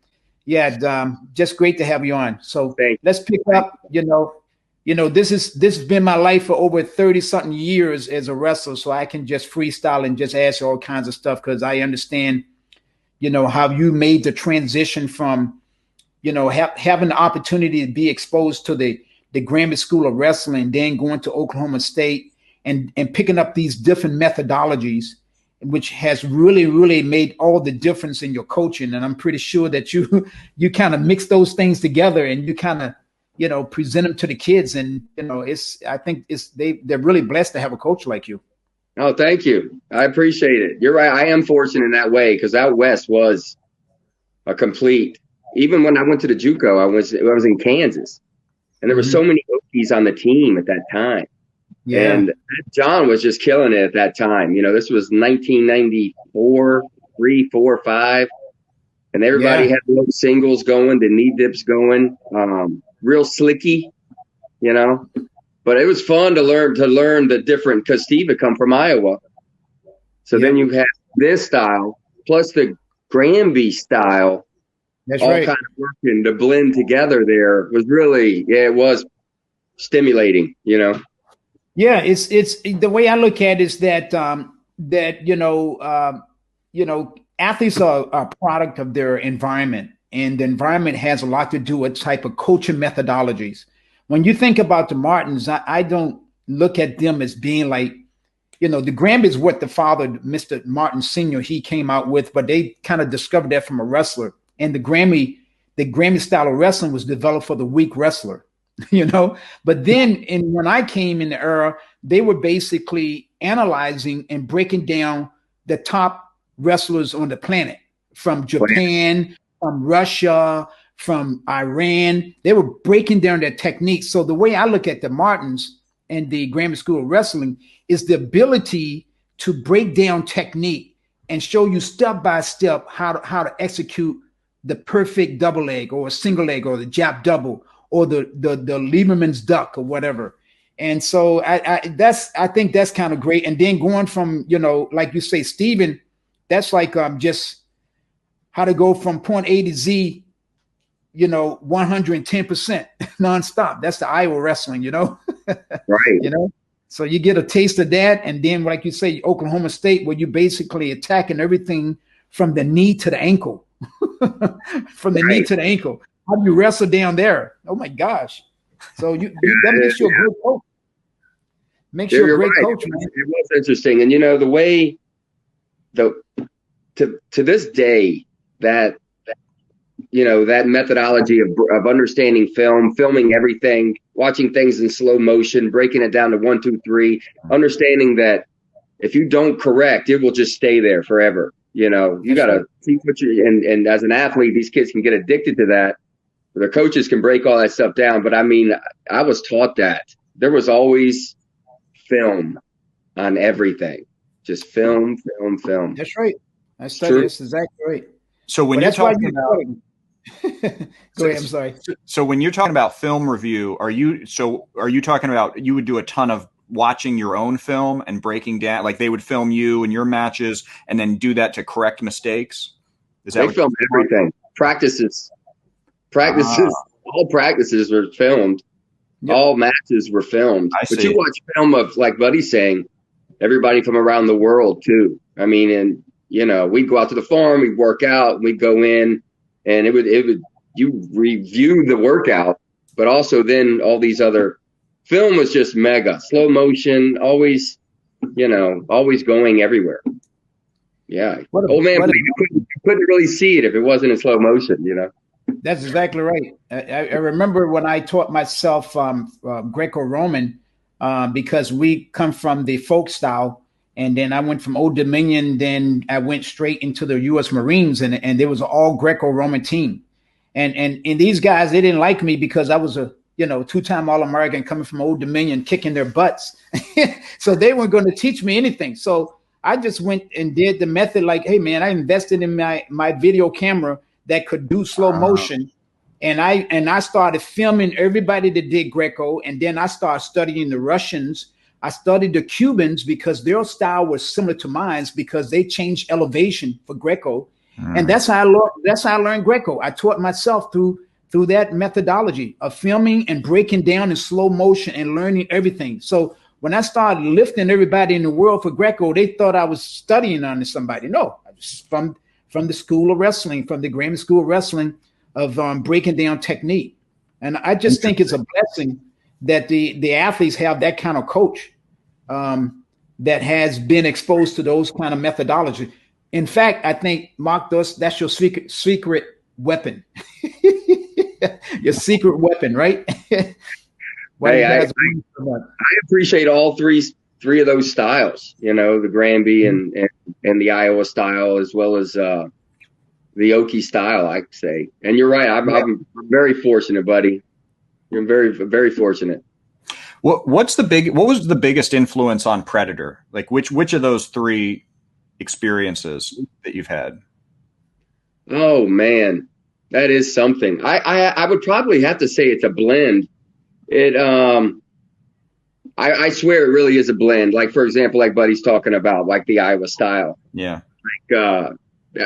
[SPEAKER 6] just great to have you on. So let's pick up. This has been my life for over 30-something years as a wrestler. So I can just freestyle and just ask you all kinds of stuff because I understand, how you made the transition from, having the opportunity to be exposed to the Grammar School of Wrestling, then going to Oklahoma State and picking up these different methodologies, which has really, really made all the difference in your coaching. And I'm pretty sure that you kind of mix those things together and you kind of, present them to the kids. And, I think they're really blessed to have a coach like you.
[SPEAKER 9] Oh, thank you. I appreciate it. You're right. I am fortunate in that way because out West was a complete, even when I went to the JUCO, I was in Kansas. And there were so many Okies on the team at that time. Yeah. And John was just killing it at that time. This was 1994, 3, 4, 5. And everybody had the singles going, the knee dips going, real slicky, But it was fun to learn the different, because Steve had come from Iowa. So then you have this style, plus the Granby style. That's all right. Kind of working to blend together there was really, it was stimulating, Yeah,
[SPEAKER 6] it's the way I look at it is that athletes are a product of their environment, and the environment has a lot to do with type of coaching methodologies. When you think about the Martins, I don't look at them as being like, the Granby is what the father, Mr. Martin Sr., he came out with, but they kind of discovered that from a wrestler. And the Grammy style of wrestling was developed for the weak wrestler, But then when I came in the era, they were basically analyzing and breaking down the top wrestlers on the planet from Japan, from Russia, from Iran. They were breaking down their techniques. So the way I look at the Martins and the Grammar School of Wrestling is the ability to break down technique and show you step by step how to execute the perfect double leg or a single leg or the jab double or the Lieberman's duck or whatever. And so I think that's kind of great. And then going from, like you say, Steven, that's like just how to go from point A to Z, 110% nonstop. That's the Iowa wrestling,
[SPEAKER 9] Right.
[SPEAKER 6] So you get a taste of that. And then, like you say, Oklahoma State, where you basically attacking everything from the knee to the ankle, from the knee to the ankle. how do you wrestle down there? Oh my gosh! So that makes you a great coach. Makes you a great coach, man.
[SPEAKER 9] It was interesting, and the way to this day that that methodology of understanding filming everything, watching things in slow motion, breaking it down to 1, 2, 3, understanding that if you don't correct, it will just stay there forever. You got to see what and as an athlete, these kids can get addicted to that. Their coaches can break all that stuff down. But I mean, I was taught that there was always film on everything. Just film.
[SPEAKER 6] That's right. That's exactly right.
[SPEAKER 1] So when you're talking about,
[SPEAKER 6] go ahead. I'm sorry.
[SPEAKER 1] So when you're talking about film review, are you talking about you would do a ton of watching your own film and breaking down, like they would film you and your matches and then do that to correct mistakes?
[SPEAKER 9] They film everything. Practices. All practices were filmed. Yep. All matches were filmed. But you watch film of, like Buddy's saying, everybody from around the world too. I mean, and we'd go out to the farm, we'd work out, we'd go in, and you review the workout, but also then all these other film was just mega slow motion, always going everywhere. Yeah. Old man, you couldn't really see it if it wasn't in slow motion,
[SPEAKER 6] That's exactly right. I remember when I taught myself Greco-Roman because we come from the folk style. And then I went from Old Dominion, then I went straight into the U.S. Marines, and there was an all Greco-Roman team. And these guys, they didn't like me because I was a, two-time All-American coming from Old Dominion, kicking their butts. So they weren't going to teach me anything. So I just went and did the method like, hey, man, I invested in my video camera that could do slow motion. And I started filming everybody that did Greco. And then I started studying the Russians. I studied the Cubans because their style was similar to mine because they changed elevation for Greco. And that's how I learned Greco. I taught myself through that methodology of filming and breaking down in slow motion and learning everything. So when I started lifting everybody in the world for Greco, they thought I was studying under somebody. No, I was from the school of wrestling, from the Graham School of Wrestling of breaking down technique. And I just think it's a blessing that the athletes have that kind of coach that has been exposed to those kind of methodology. In fact, I think, Mark, that's your secret weapon. Your secret weapon, right?
[SPEAKER 9] I appreciate all three of those styles, the Granby and the Iowa style, as well as the Okie style, I say. And you're right. I'm very fortunate, buddy. You're very, very fortunate.
[SPEAKER 1] What was the biggest influence on Predator? Like which of those three experiences that you've had?
[SPEAKER 9] Oh man, that is something. I would probably have to say it's a blend. I swear it really is a blend. Like, for example, like Buddy's talking about, like the Iowa style.
[SPEAKER 1] Yeah.
[SPEAKER 9] Like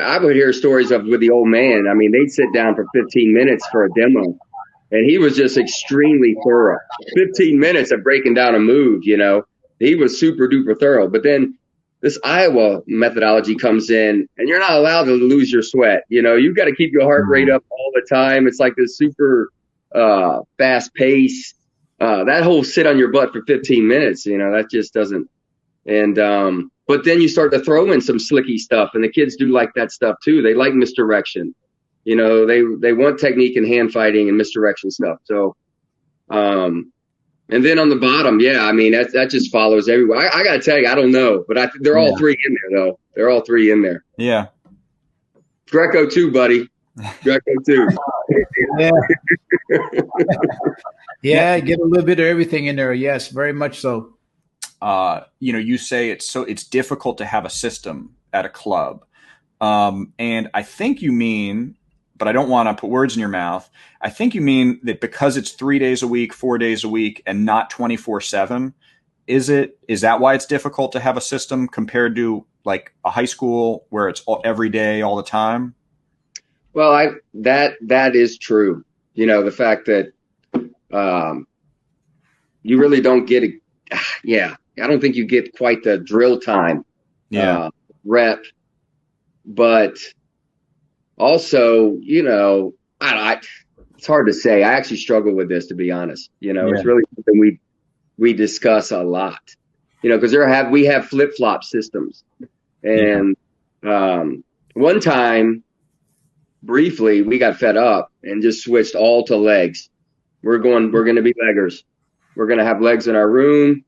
[SPEAKER 9] I would hear stories with the old man. I mean, they'd sit down for 15 minutes for a demo. And he was just extremely thorough. 15 minutes of breaking down a move, he was super duper thorough. But then this Iowa methodology comes in and you're not allowed to lose your sweat. You've got to keep your heart rate up all the time. It's like this super fast pace. That whole sit on your butt for 15 minutes, that just doesn't. And but then you start to throw in some slicky stuff, and the kids do like that stuff too. They like misdirection. They want technique and hand fighting and misdirection stuff. So, and then on the bottom, yeah, I mean, that just follows everywhere. I got to tell you, I don't know, but they're all three in there, though. They're all three in there.
[SPEAKER 1] Yeah.
[SPEAKER 9] Greco too, buddy. Greco too.
[SPEAKER 6] Yeah. Yeah, get a little bit of everything in there. Yes, very much so.
[SPEAKER 1] You say it's difficult to have a system at a club. And I think you mean, but I don't want to put words in your mouth. I think you mean that because it's 3 days a week, 4 days a week, and not 24/7, is that why it's difficult to have a system compared to like a high school where it's every day, all the time?
[SPEAKER 9] Well, that is true. The fact that you really don't get it. Yeah, I don't think you get quite the drill time rep, but also, It's hard to say. I actually struggle with this, to be honest. You know,
[SPEAKER 1] Yeah.
[SPEAKER 9] it's really something we discuss a lot. You know, because we have flip-flop systems, and one time, briefly, we got fed up and just switched all to legs. We're going to be leggers. We're going to have legs in our room,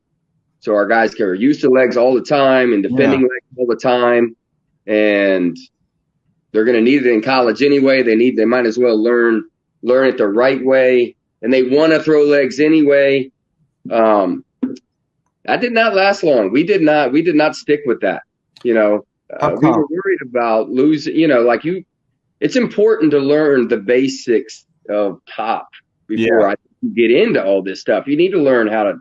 [SPEAKER 9] so our guys are used to legs all the time and defending legs all the time, and they're going to need it in college anyway. They might as well learn it the right way, and they want to throw legs anyway. That did not last long. We did not stick with that. You know, we were worried about losing. You know, it's important to learn the basics of pop before I get into all this stuff. You need to learn how to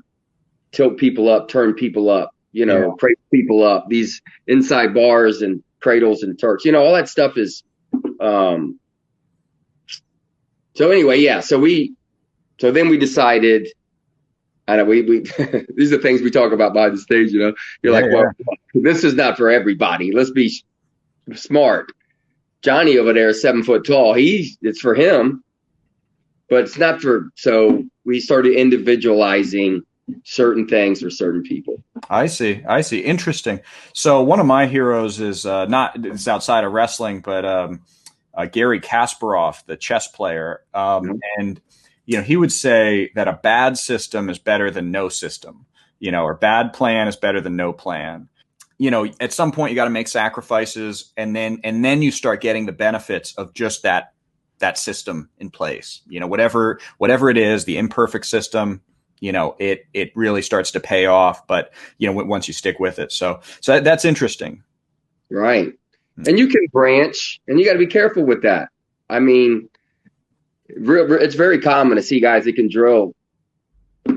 [SPEAKER 9] tilt people up, turn people up, you know, cradle people up, these inside bars and cradles and turks, you know, all that stuff is, so anyway, so then we decided, I know we these are things we talk about by the stage, you know, you're like, well, this is not for everybody. Let's be smart. Johnny over there is 7 foot tall. It's for him, but it's not so we started individualizing certain things for certain people.
[SPEAKER 1] I see. Interesting. So one of my heroes is it's outside of wrestling, but Gary Kasparov, the chess player. And, you know, he would say that a bad system is better than no system, you know, or bad plan is better than no plan. You know, at some point you got to make sacrifices, and then you start getting the benefits of just that system in place. You know, whatever it is, the imperfect system, you know, it really starts to pay off, but you know, once you stick with it. So that's interesting.
[SPEAKER 9] Right. And you can branch, and you got to be careful with that. I mean, it's very common to see guys that can drill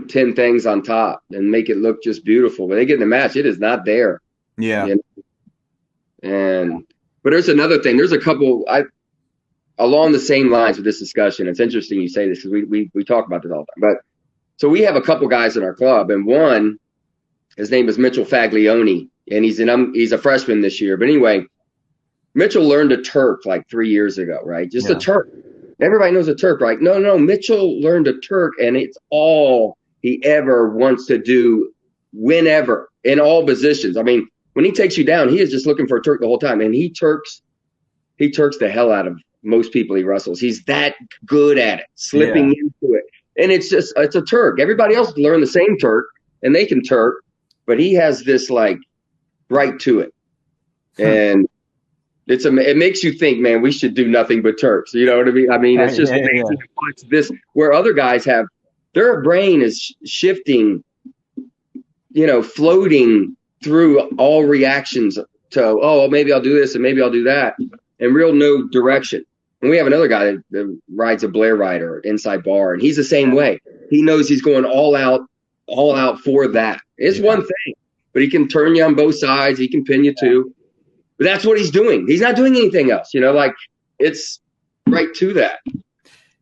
[SPEAKER 9] 10 things on top and make it look just beautiful. When they get in the match, it is not there.
[SPEAKER 1] Yeah.
[SPEAKER 9] You know? But there's another thing. There's a couple along the same lines with this discussion. It's interesting you say this, because we talk about this all the time. But so we have a couple guys in our club, and one, his name is Mitchell Faglioni, and he's a freshman this year. But anyway, Mitchell learned a Turk like 3 years ago, right? Just a Turk. Everybody knows a Turk, right? No, Mitchell learned a Turk, and it's all he ever wants to do whenever, in all positions. I mean, when he takes you down, he is just looking for a Turk the whole time, and he turks the hell out of most people he wrestles. He's that good at it, slipping into it. And it's a Turk. Everybody else learned the same Turk, and they can Turk, but he has this like right to it. And it makes you think, man, we should do nothing but Turks. You know what I mean? I mean, it's just amazing to watch this, where other guys have, their brain is shifting, you know, floating through all reactions to, maybe I'll do this and maybe I'll do that, and real no direction. And we have another guy that rides a Blair rider, inside bar, and he's the same way. He knows he's going all out for that. It's one thing, but he can turn you on both sides. He can pin you too. But that's what he's doing. He's not doing anything else, you know, like it's right to that.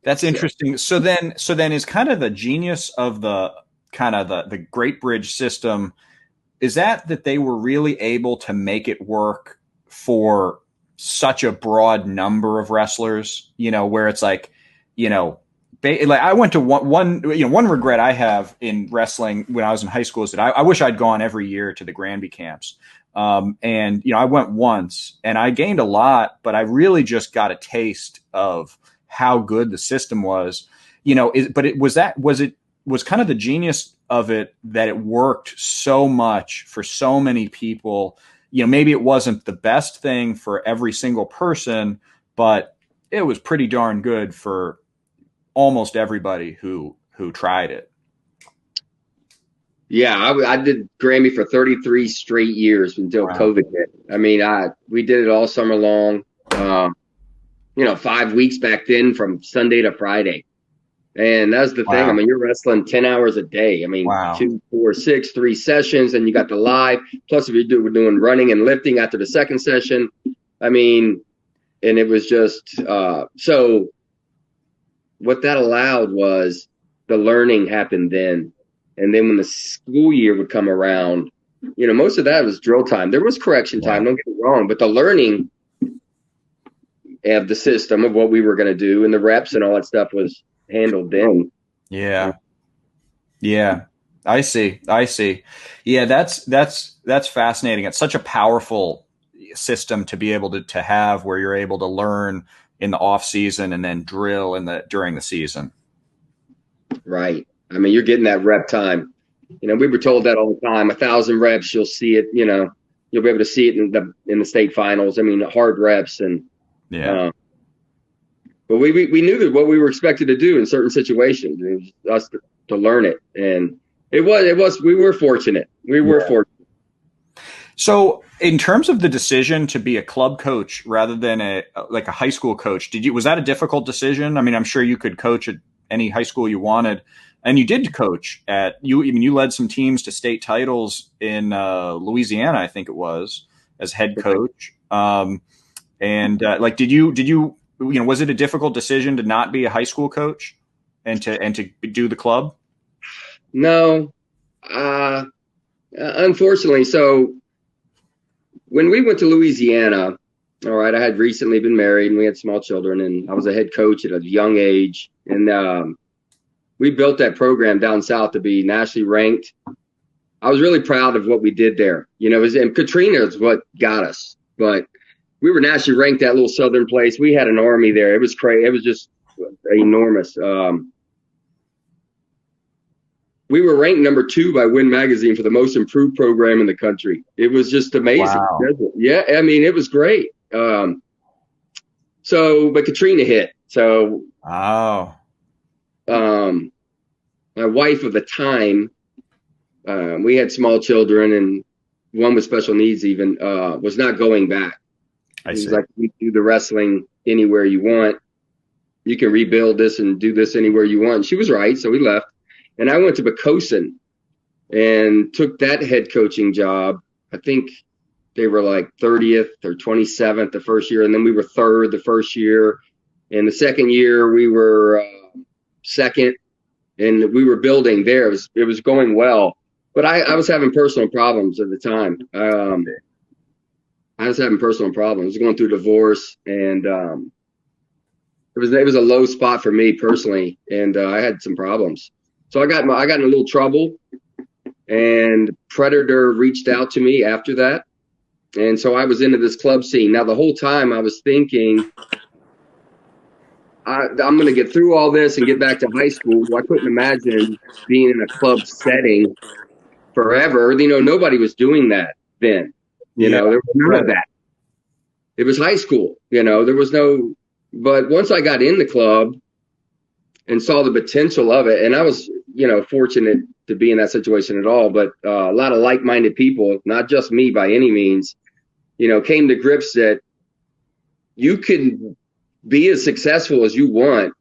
[SPEAKER 1] That's interesting. So then is kind of the genius of the kind of the Great Bridge system, is that they were really able to make it work for such a broad number of wrestlers, you know, where it's like, you know, like I went to one regret I have in wrestling when I was in high school is that I wish I'd gone every year to the Granby camps. And, you know, I went once and I gained a lot, but I really just got a taste of how good the system was, you know, was kind of the genius of it that it worked so much for so many people. You know, maybe it wasn't the best thing for every single person, but it was pretty darn good for almost everybody who tried it. Yeah,
[SPEAKER 9] I did Granby for 33 straight years until COVID hit. I mean, we did it all summer long. You know, 5 weeks back then from Sunday to Friday. And that's the thing. I mean, you're wrestling 10 hours a day. I mean, 2, 4, 6, 3 sessions, and you got the live. Plus, if we're doing running and lifting after the second session. I mean, and it was just so what that allowed was the learning happened then. And then when the school year would come around, you know, most of that was drill time. There was correction time, don't get me wrong, but the learning of the system of what we were going to do, and the reps and all that stuff was handled then.
[SPEAKER 1] Yeah. Yeah. I see. Yeah, that's fascinating. It's such a powerful system to be able to have, where you're able to learn in the off season and then drill during the season.
[SPEAKER 9] Right. I mean, you're getting that rep time. We were told that all the time. 1,000 reps, you'll see it. You'll be able to see it in the state finals. I mean, hard reps and but we knew that what we were expected to do in certain situations. It was us to learn it, and we were fortunate. Fortunate.
[SPEAKER 1] So, in terms of the decision to be a club coach rather than a high school coach, was that a difficult decision? I mean, I'm sure you could coach at any high school you wanted, and you did coach you led some teams to state titles in Louisiana, I think it was, as head coach. Did you was it a difficult decision to not be a high school coach and to do the club?
[SPEAKER 9] No, unfortunately. So when we went to Louisiana, all right, I had recently been married and we had small children, and I was a head coach at a young age. And we built that program down south to be nationally ranked. I was really proud of what we did there. And Katrina is what got us, but we were nationally ranked, that little southern place. We had an army there. It was crazy. It was just enormous. We were ranked number 2 by Win Magazine for the most improved program in the country. It was just amazing.
[SPEAKER 1] Wow.
[SPEAKER 9] Yeah, I mean, it was great. But Katrina hit. So, my wife of the time, we had small children, and one with special needs even, was not going back. It was like, you do the wrestling anywhere you want. You can rebuild this and do this anywhere you want. And she was right. So we left. And I went to Bocosin and took that head coaching job. I think they were like 30th or 27th the first year. And then we were 3rd the first year. And the second year we were 2nd. And we were building there. It was going well. But I was having personal problems at the time. I was having personal problems. I was going through divorce, and it was a low spot for me personally, and I had some problems. So I got in a little trouble, and Predator reached out to me after that, and so I was into this club scene. Now the whole time I was thinking, I'm going to get through all this and get back to high school. Well, I couldn't imagine being in a club setting forever. Nobody was doing that then. There was none of that. It was high school. There was no. But once I got in the club and saw the potential of it, and I was, fortunate to be in that situation at all. But a lot of like-minded people, not just me by any means, came to grips that you can be as successful as you want,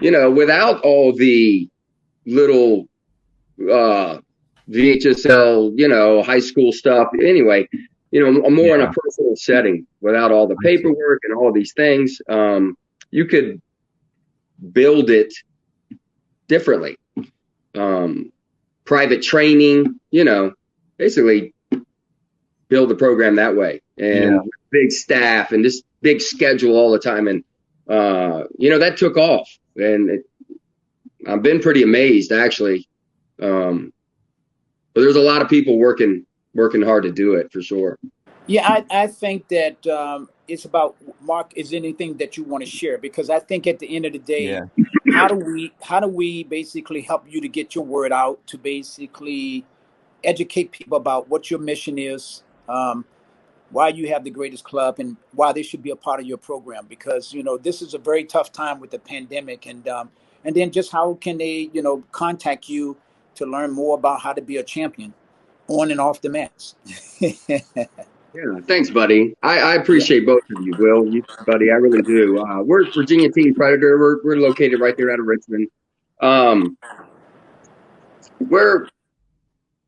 [SPEAKER 9] without all the little VHSL, high school stuff. Anyway, more in a personal setting without all the paperwork and all these things. You could build it differently. Private training, basically build the program that way, and big staff and this big schedule all the time. And, that took off, and I've been pretty amazed actually. But there's a lot of people working hard to do it for sure.
[SPEAKER 6] Yeah, I think that it's about, Mark, is anything that you want to share? Because I think at the end of the day, how do we basically help you to get your word out, to basically educate people about what your mission is, why you have the greatest club, and why they should be a part of your program? Because, this is a very tough time with the pandemic, and then just how can they, contact you to learn more about how to be a champion on and off the mats?
[SPEAKER 9] Yeah, thanks, buddy. I appreciate both of you, Will, buddy. I really do. We're Virginia Teen Predator. We're located right there out of Richmond. We're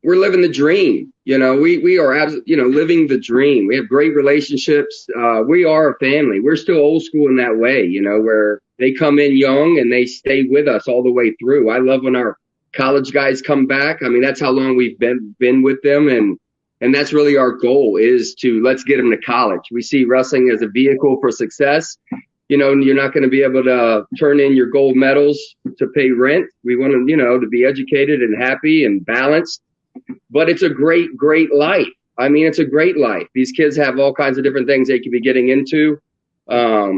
[SPEAKER 9] living the dream. We are living the dream. We have great relationships. We are a family. We're still old school in that way, where they come in young and they stay with us all the way through. I love when our college guys come back. I mean, that's how long we've been with them, and And that's really our goal, is to let's get them to college. We see wrestling as a vehicle for success. You know, you're not going to be able to turn in your gold medals to pay rent. We want them, you know, to be educated and happy and balanced. But it's a great, great life. I mean, it's a great life. These kids have all kinds of different things they could be getting into. But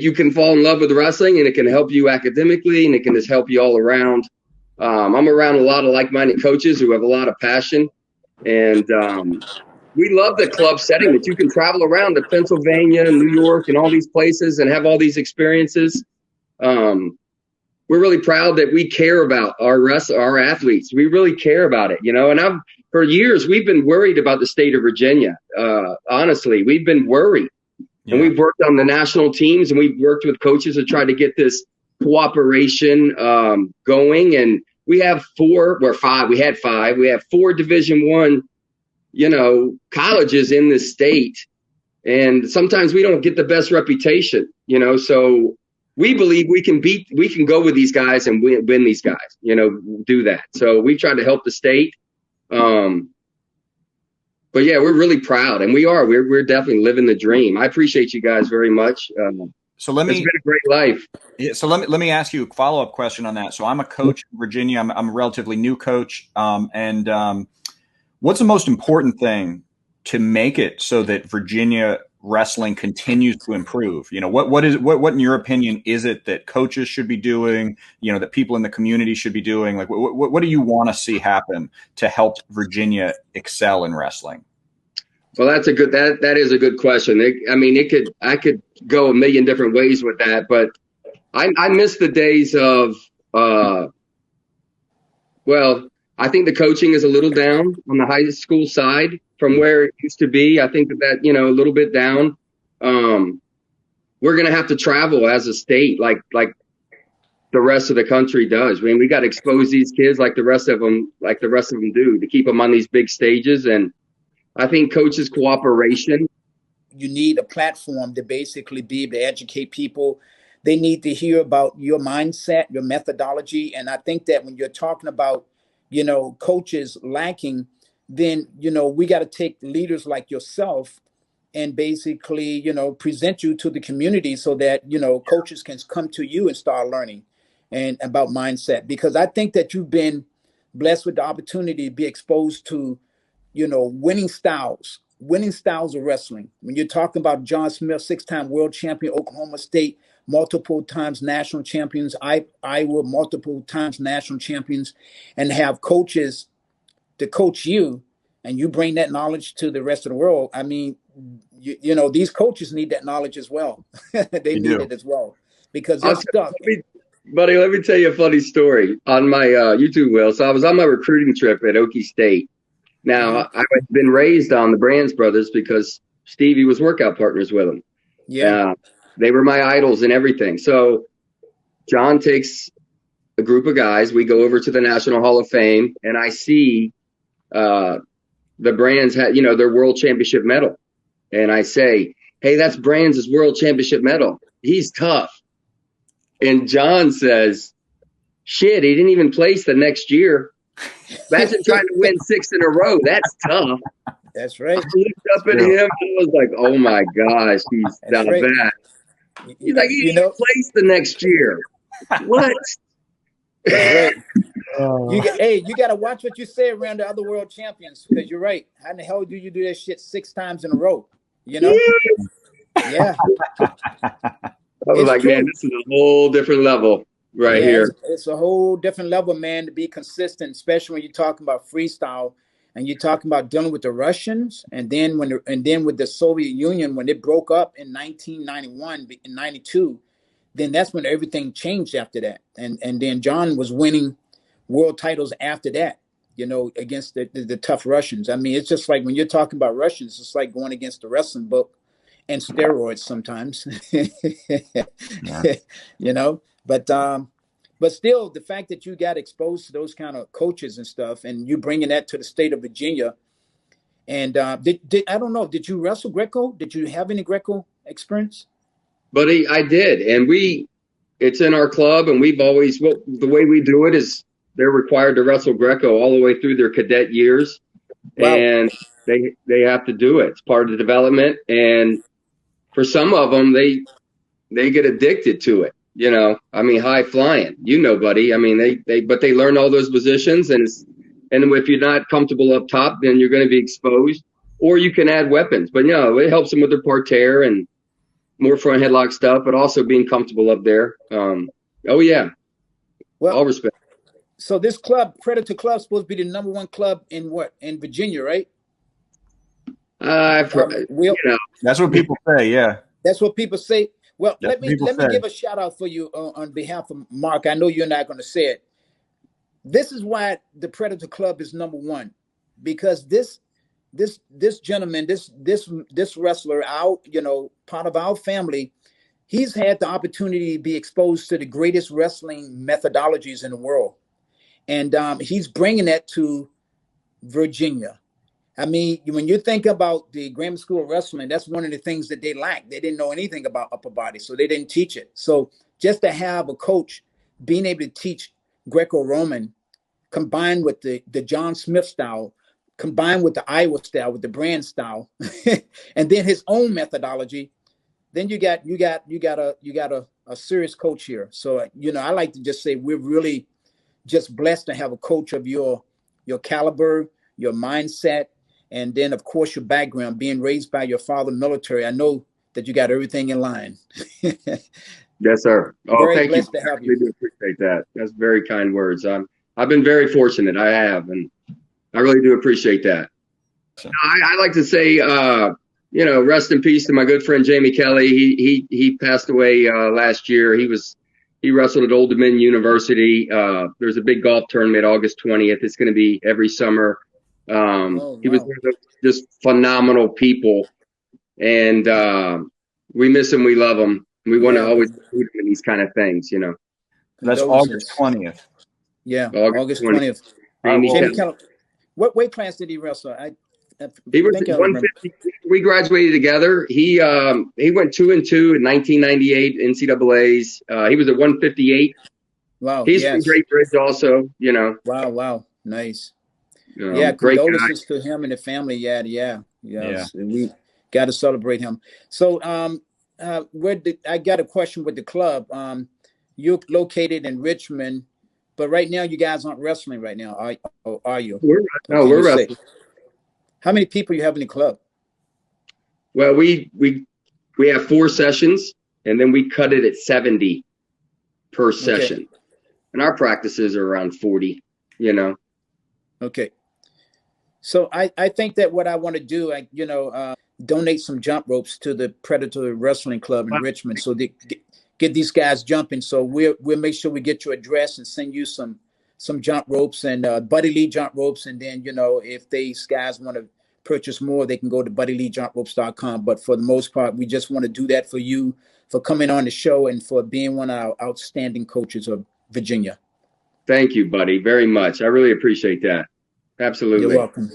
[SPEAKER 9] you can fall in love with wrestling, and it can help you academically, and it can just help you all around. I'm around a lot of like-minded coaches who have a lot of passion. And we love the club setting that you can travel around to Pennsylvania and New York and all these places and have all these experiences. We're really proud that we care about our athletes. We really care about it, you know. And for years, we've been worried about the state of Virginia. Honestly, we've been worried. Yeah. And we've worked on the national teams, and we've worked with coaches to try to get this cooperation going. And we have five. We have 4 Division I, you know, colleges in this state. And sometimes we don't get the best reputation, you know, so we believe we can go with these guys and win these guys, you know, do that. So we try to help the state. But yeah, we're really proud, and we're definitely living the dream. I appreciate you guys very much. It's been a great life.
[SPEAKER 1] Yeah, so let me ask you a follow-up question on that. So I'm a coach in Virginia. I'm a relatively new coach. What's the most important thing to make it so that Virginia wrestling continues to improve? You know, what in your opinion is it that coaches should be doing, you know, that people in the community should be doing? Like, what do you want to see happen to help Virginia excel in wrestling?
[SPEAKER 9] Well, that is a good question. I could go a million different ways with that, but I miss the days of, I think the coaching is a little down on the high school side from where it used to be. I think that, you know, a little bit down. We're going to have to travel as a state, like the rest of the country does. I mean, we got to expose these kids like the rest of them do, to keep them on these big stages. And I think coaches' cooperation.
[SPEAKER 6] You need a platform to basically be able to educate people. They need to hear about your mindset, your methodology. And I think that when you're talking about, you know, coaches lacking, then, you know, we got to take leaders like yourself and basically, you know, present you to the community so that, you know, coaches can come to you and start learning and about mindset. Because I think that you've been blessed with the opportunity to be exposed to, you know, winning styles of wrestling. When you're talking about John Smith, 6-time world champion, Oklahoma State, multiple times national champions, Iowa, multiple times national champions, and have coaches to coach you, and you bring that knowledge to the rest of the world. I mean, you know, these coaches need that knowledge as well. They need it as well, because they're stuck.
[SPEAKER 9] Buddy, let me tell you a funny story on my YouTube wheel. So I was on my recruiting trip at Okie State. Now, I've been raised on the Brands brothers because Stevie was workout partners with them. Yeah. They were my idols and everything. So John takes a group of guys. We go over to the National Hall of Fame, and I see the Brands had, you know, their world championship medal. And I say, hey, that's Brands' world championship medal. He's tough. And John says, shit, he didn't even place the next year. Imagine trying to win 6 in a row. That's tough.
[SPEAKER 6] That's right.
[SPEAKER 9] I looked up at him, and I was like, oh my gosh, he's not bad. He's like, he didn't place the next year. What?
[SPEAKER 6] That's right. You got to watch what you say around the other world champions, because you're right. How in the hell do you do that shit 6 times in a row? You know? Yeah.
[SPEAKER 9] I was like, man, this is a whole different level here.
[SPEAKER 6] It's a whole different level, man, to be consistent, especially when you're talking about freestyle and you're talking about dealing with the Russians, and then with the Soviet Union when it broke up in 1991, in 92, then that's when everything changed after that. And then John was winning world titles after that, you know, against the tough Russians. I mean, it's just like when you're talking about Russians, it's like going against the wrestling book and steroids sometimes. You know, but still, the fact that you got exposed to those kind of coaches and stuff, and you bringing that to the state of Virginia, and I don't know, did you wrestle Greco? Did you have any Greco experience?
[SPEAKER 9] Buddy, I did, and it's in our club, and we've always, the way we do it is they're required to wrestle Greco all the way through their cadet years.
[SPEAKER 5] Wow.
[SPEAKER 9] and they have to do it. It's part of the development, and for some of them, they get addicted to it. You know, I mean, high flying, buddy. I mean, but they learn all those positions, and if you're not comfortable up top, then you're going to be exposed. Or you can add weapons, but it helps them with their parterre and more front headlock stuff, but also being comfortable up there. Oh yeah,
[SPEAKER 5] well,
[SPEAKER 9] all respect.
[SPEAKER 6] So this club, Predator Club, is supposed to be the #1 club in Virginia, right?
[SPEAKER 9] I've heard,
[SPEAKER 1] That's what people say. Yeah,
[SPEAKER 6] that's what people say. Well,
[SPEAKER 1] That's
[SPEAKER 6] let
[SPEAKER 1] what
[SPEAKER 6] me
[SPEAKER 1] say.
[SPEAKER 6] give a shout out for you on behalf of Mark. I know you're not going to say it. This is why the Predator Club is #1, because this gentleman, this wrestler, part of our family, he's had the opportunity to be exposed to the greatest wrestling methodologies in the world, and he's bringing that to Virginia. I mean, when you think about the Grammar School of Wrestling, that's one of the things that they lacked. They didn't know anything about upper body, so they didn't teach it. So just to have a coach being able to teach Greco-Roman, combined with the John Smith style, combined with the Iowa style, with the brand style, and then his own methodology, then you got a serious coach here. So I like to just say we're really just blessed to have a coach of your caliber, your mindset, and then of course your background, being raised by your father military. I know that you got everything in line.
[SPEAKER 9] Yes, sir. Oh,
[SPEAKER 6] Very
[SPEAKER 9] thank you.
[SPEAKER 6] blessed to have
[SPEAKER 9] I really do appreciate that. That's very kind words. I've been very fortunate. I have, and I really do appreciate that. I like to say, rest in peace to my good friend Jamie Kelly. He passed away last year. He wrestled at Old Dominion University. There's a big golf tournament August 20th. It's going to be every summer. He was one of those just phenomenal people, and we miss him. We love him. We want to always include him in these kind of things,
[SPEAKER 1] That's August 20th.
[SPEAKER 6] Yeah, August 20th. What weight class did he wrestle?
[SPEAKER 9] He was 150. We graduated together. He went 2-2 in 1998 NCAA's. He was at 158.
[SPEAKER 5] Wow.
[SPEAKER 9] He's from Great Bridge also,
[SPEAKER 5] Wow. Nice.
[SPEAKER 6] Great condolences to him and the family. Yeah. We got to celebrate him. So, I got a question with the club. You're located in Richmond, but right now you guys aren't wrestling right now, are you?
[SPEAKER 9] We're wrestling.
[SPEAKER 6] How many people you have in the club?
[SPEAKER 9] Well, we have 4 sessions, and then we cut it at 70 per session. And our practices are around 40,
[SPEAKER 6] Okay. So I think that what I want to do, donate some jump ropes to the Predator Wrestling Club in Richmond, so they get these guys jumping. So we'll make sure we get your address and send you some jump ropes and Buddy Lee jump ropes. And then, if these guys want to purchase more, they can go to buddyleejump-ropes.com. But for the most part, we just want to do that for you, for coming on the show and for being one of our outstanding coaches of Virginia.
[SPEAKER 9] Thank you, buddy, very much. I really appreciate that. Absolutely.
[SPEAKER 6] You're welcome.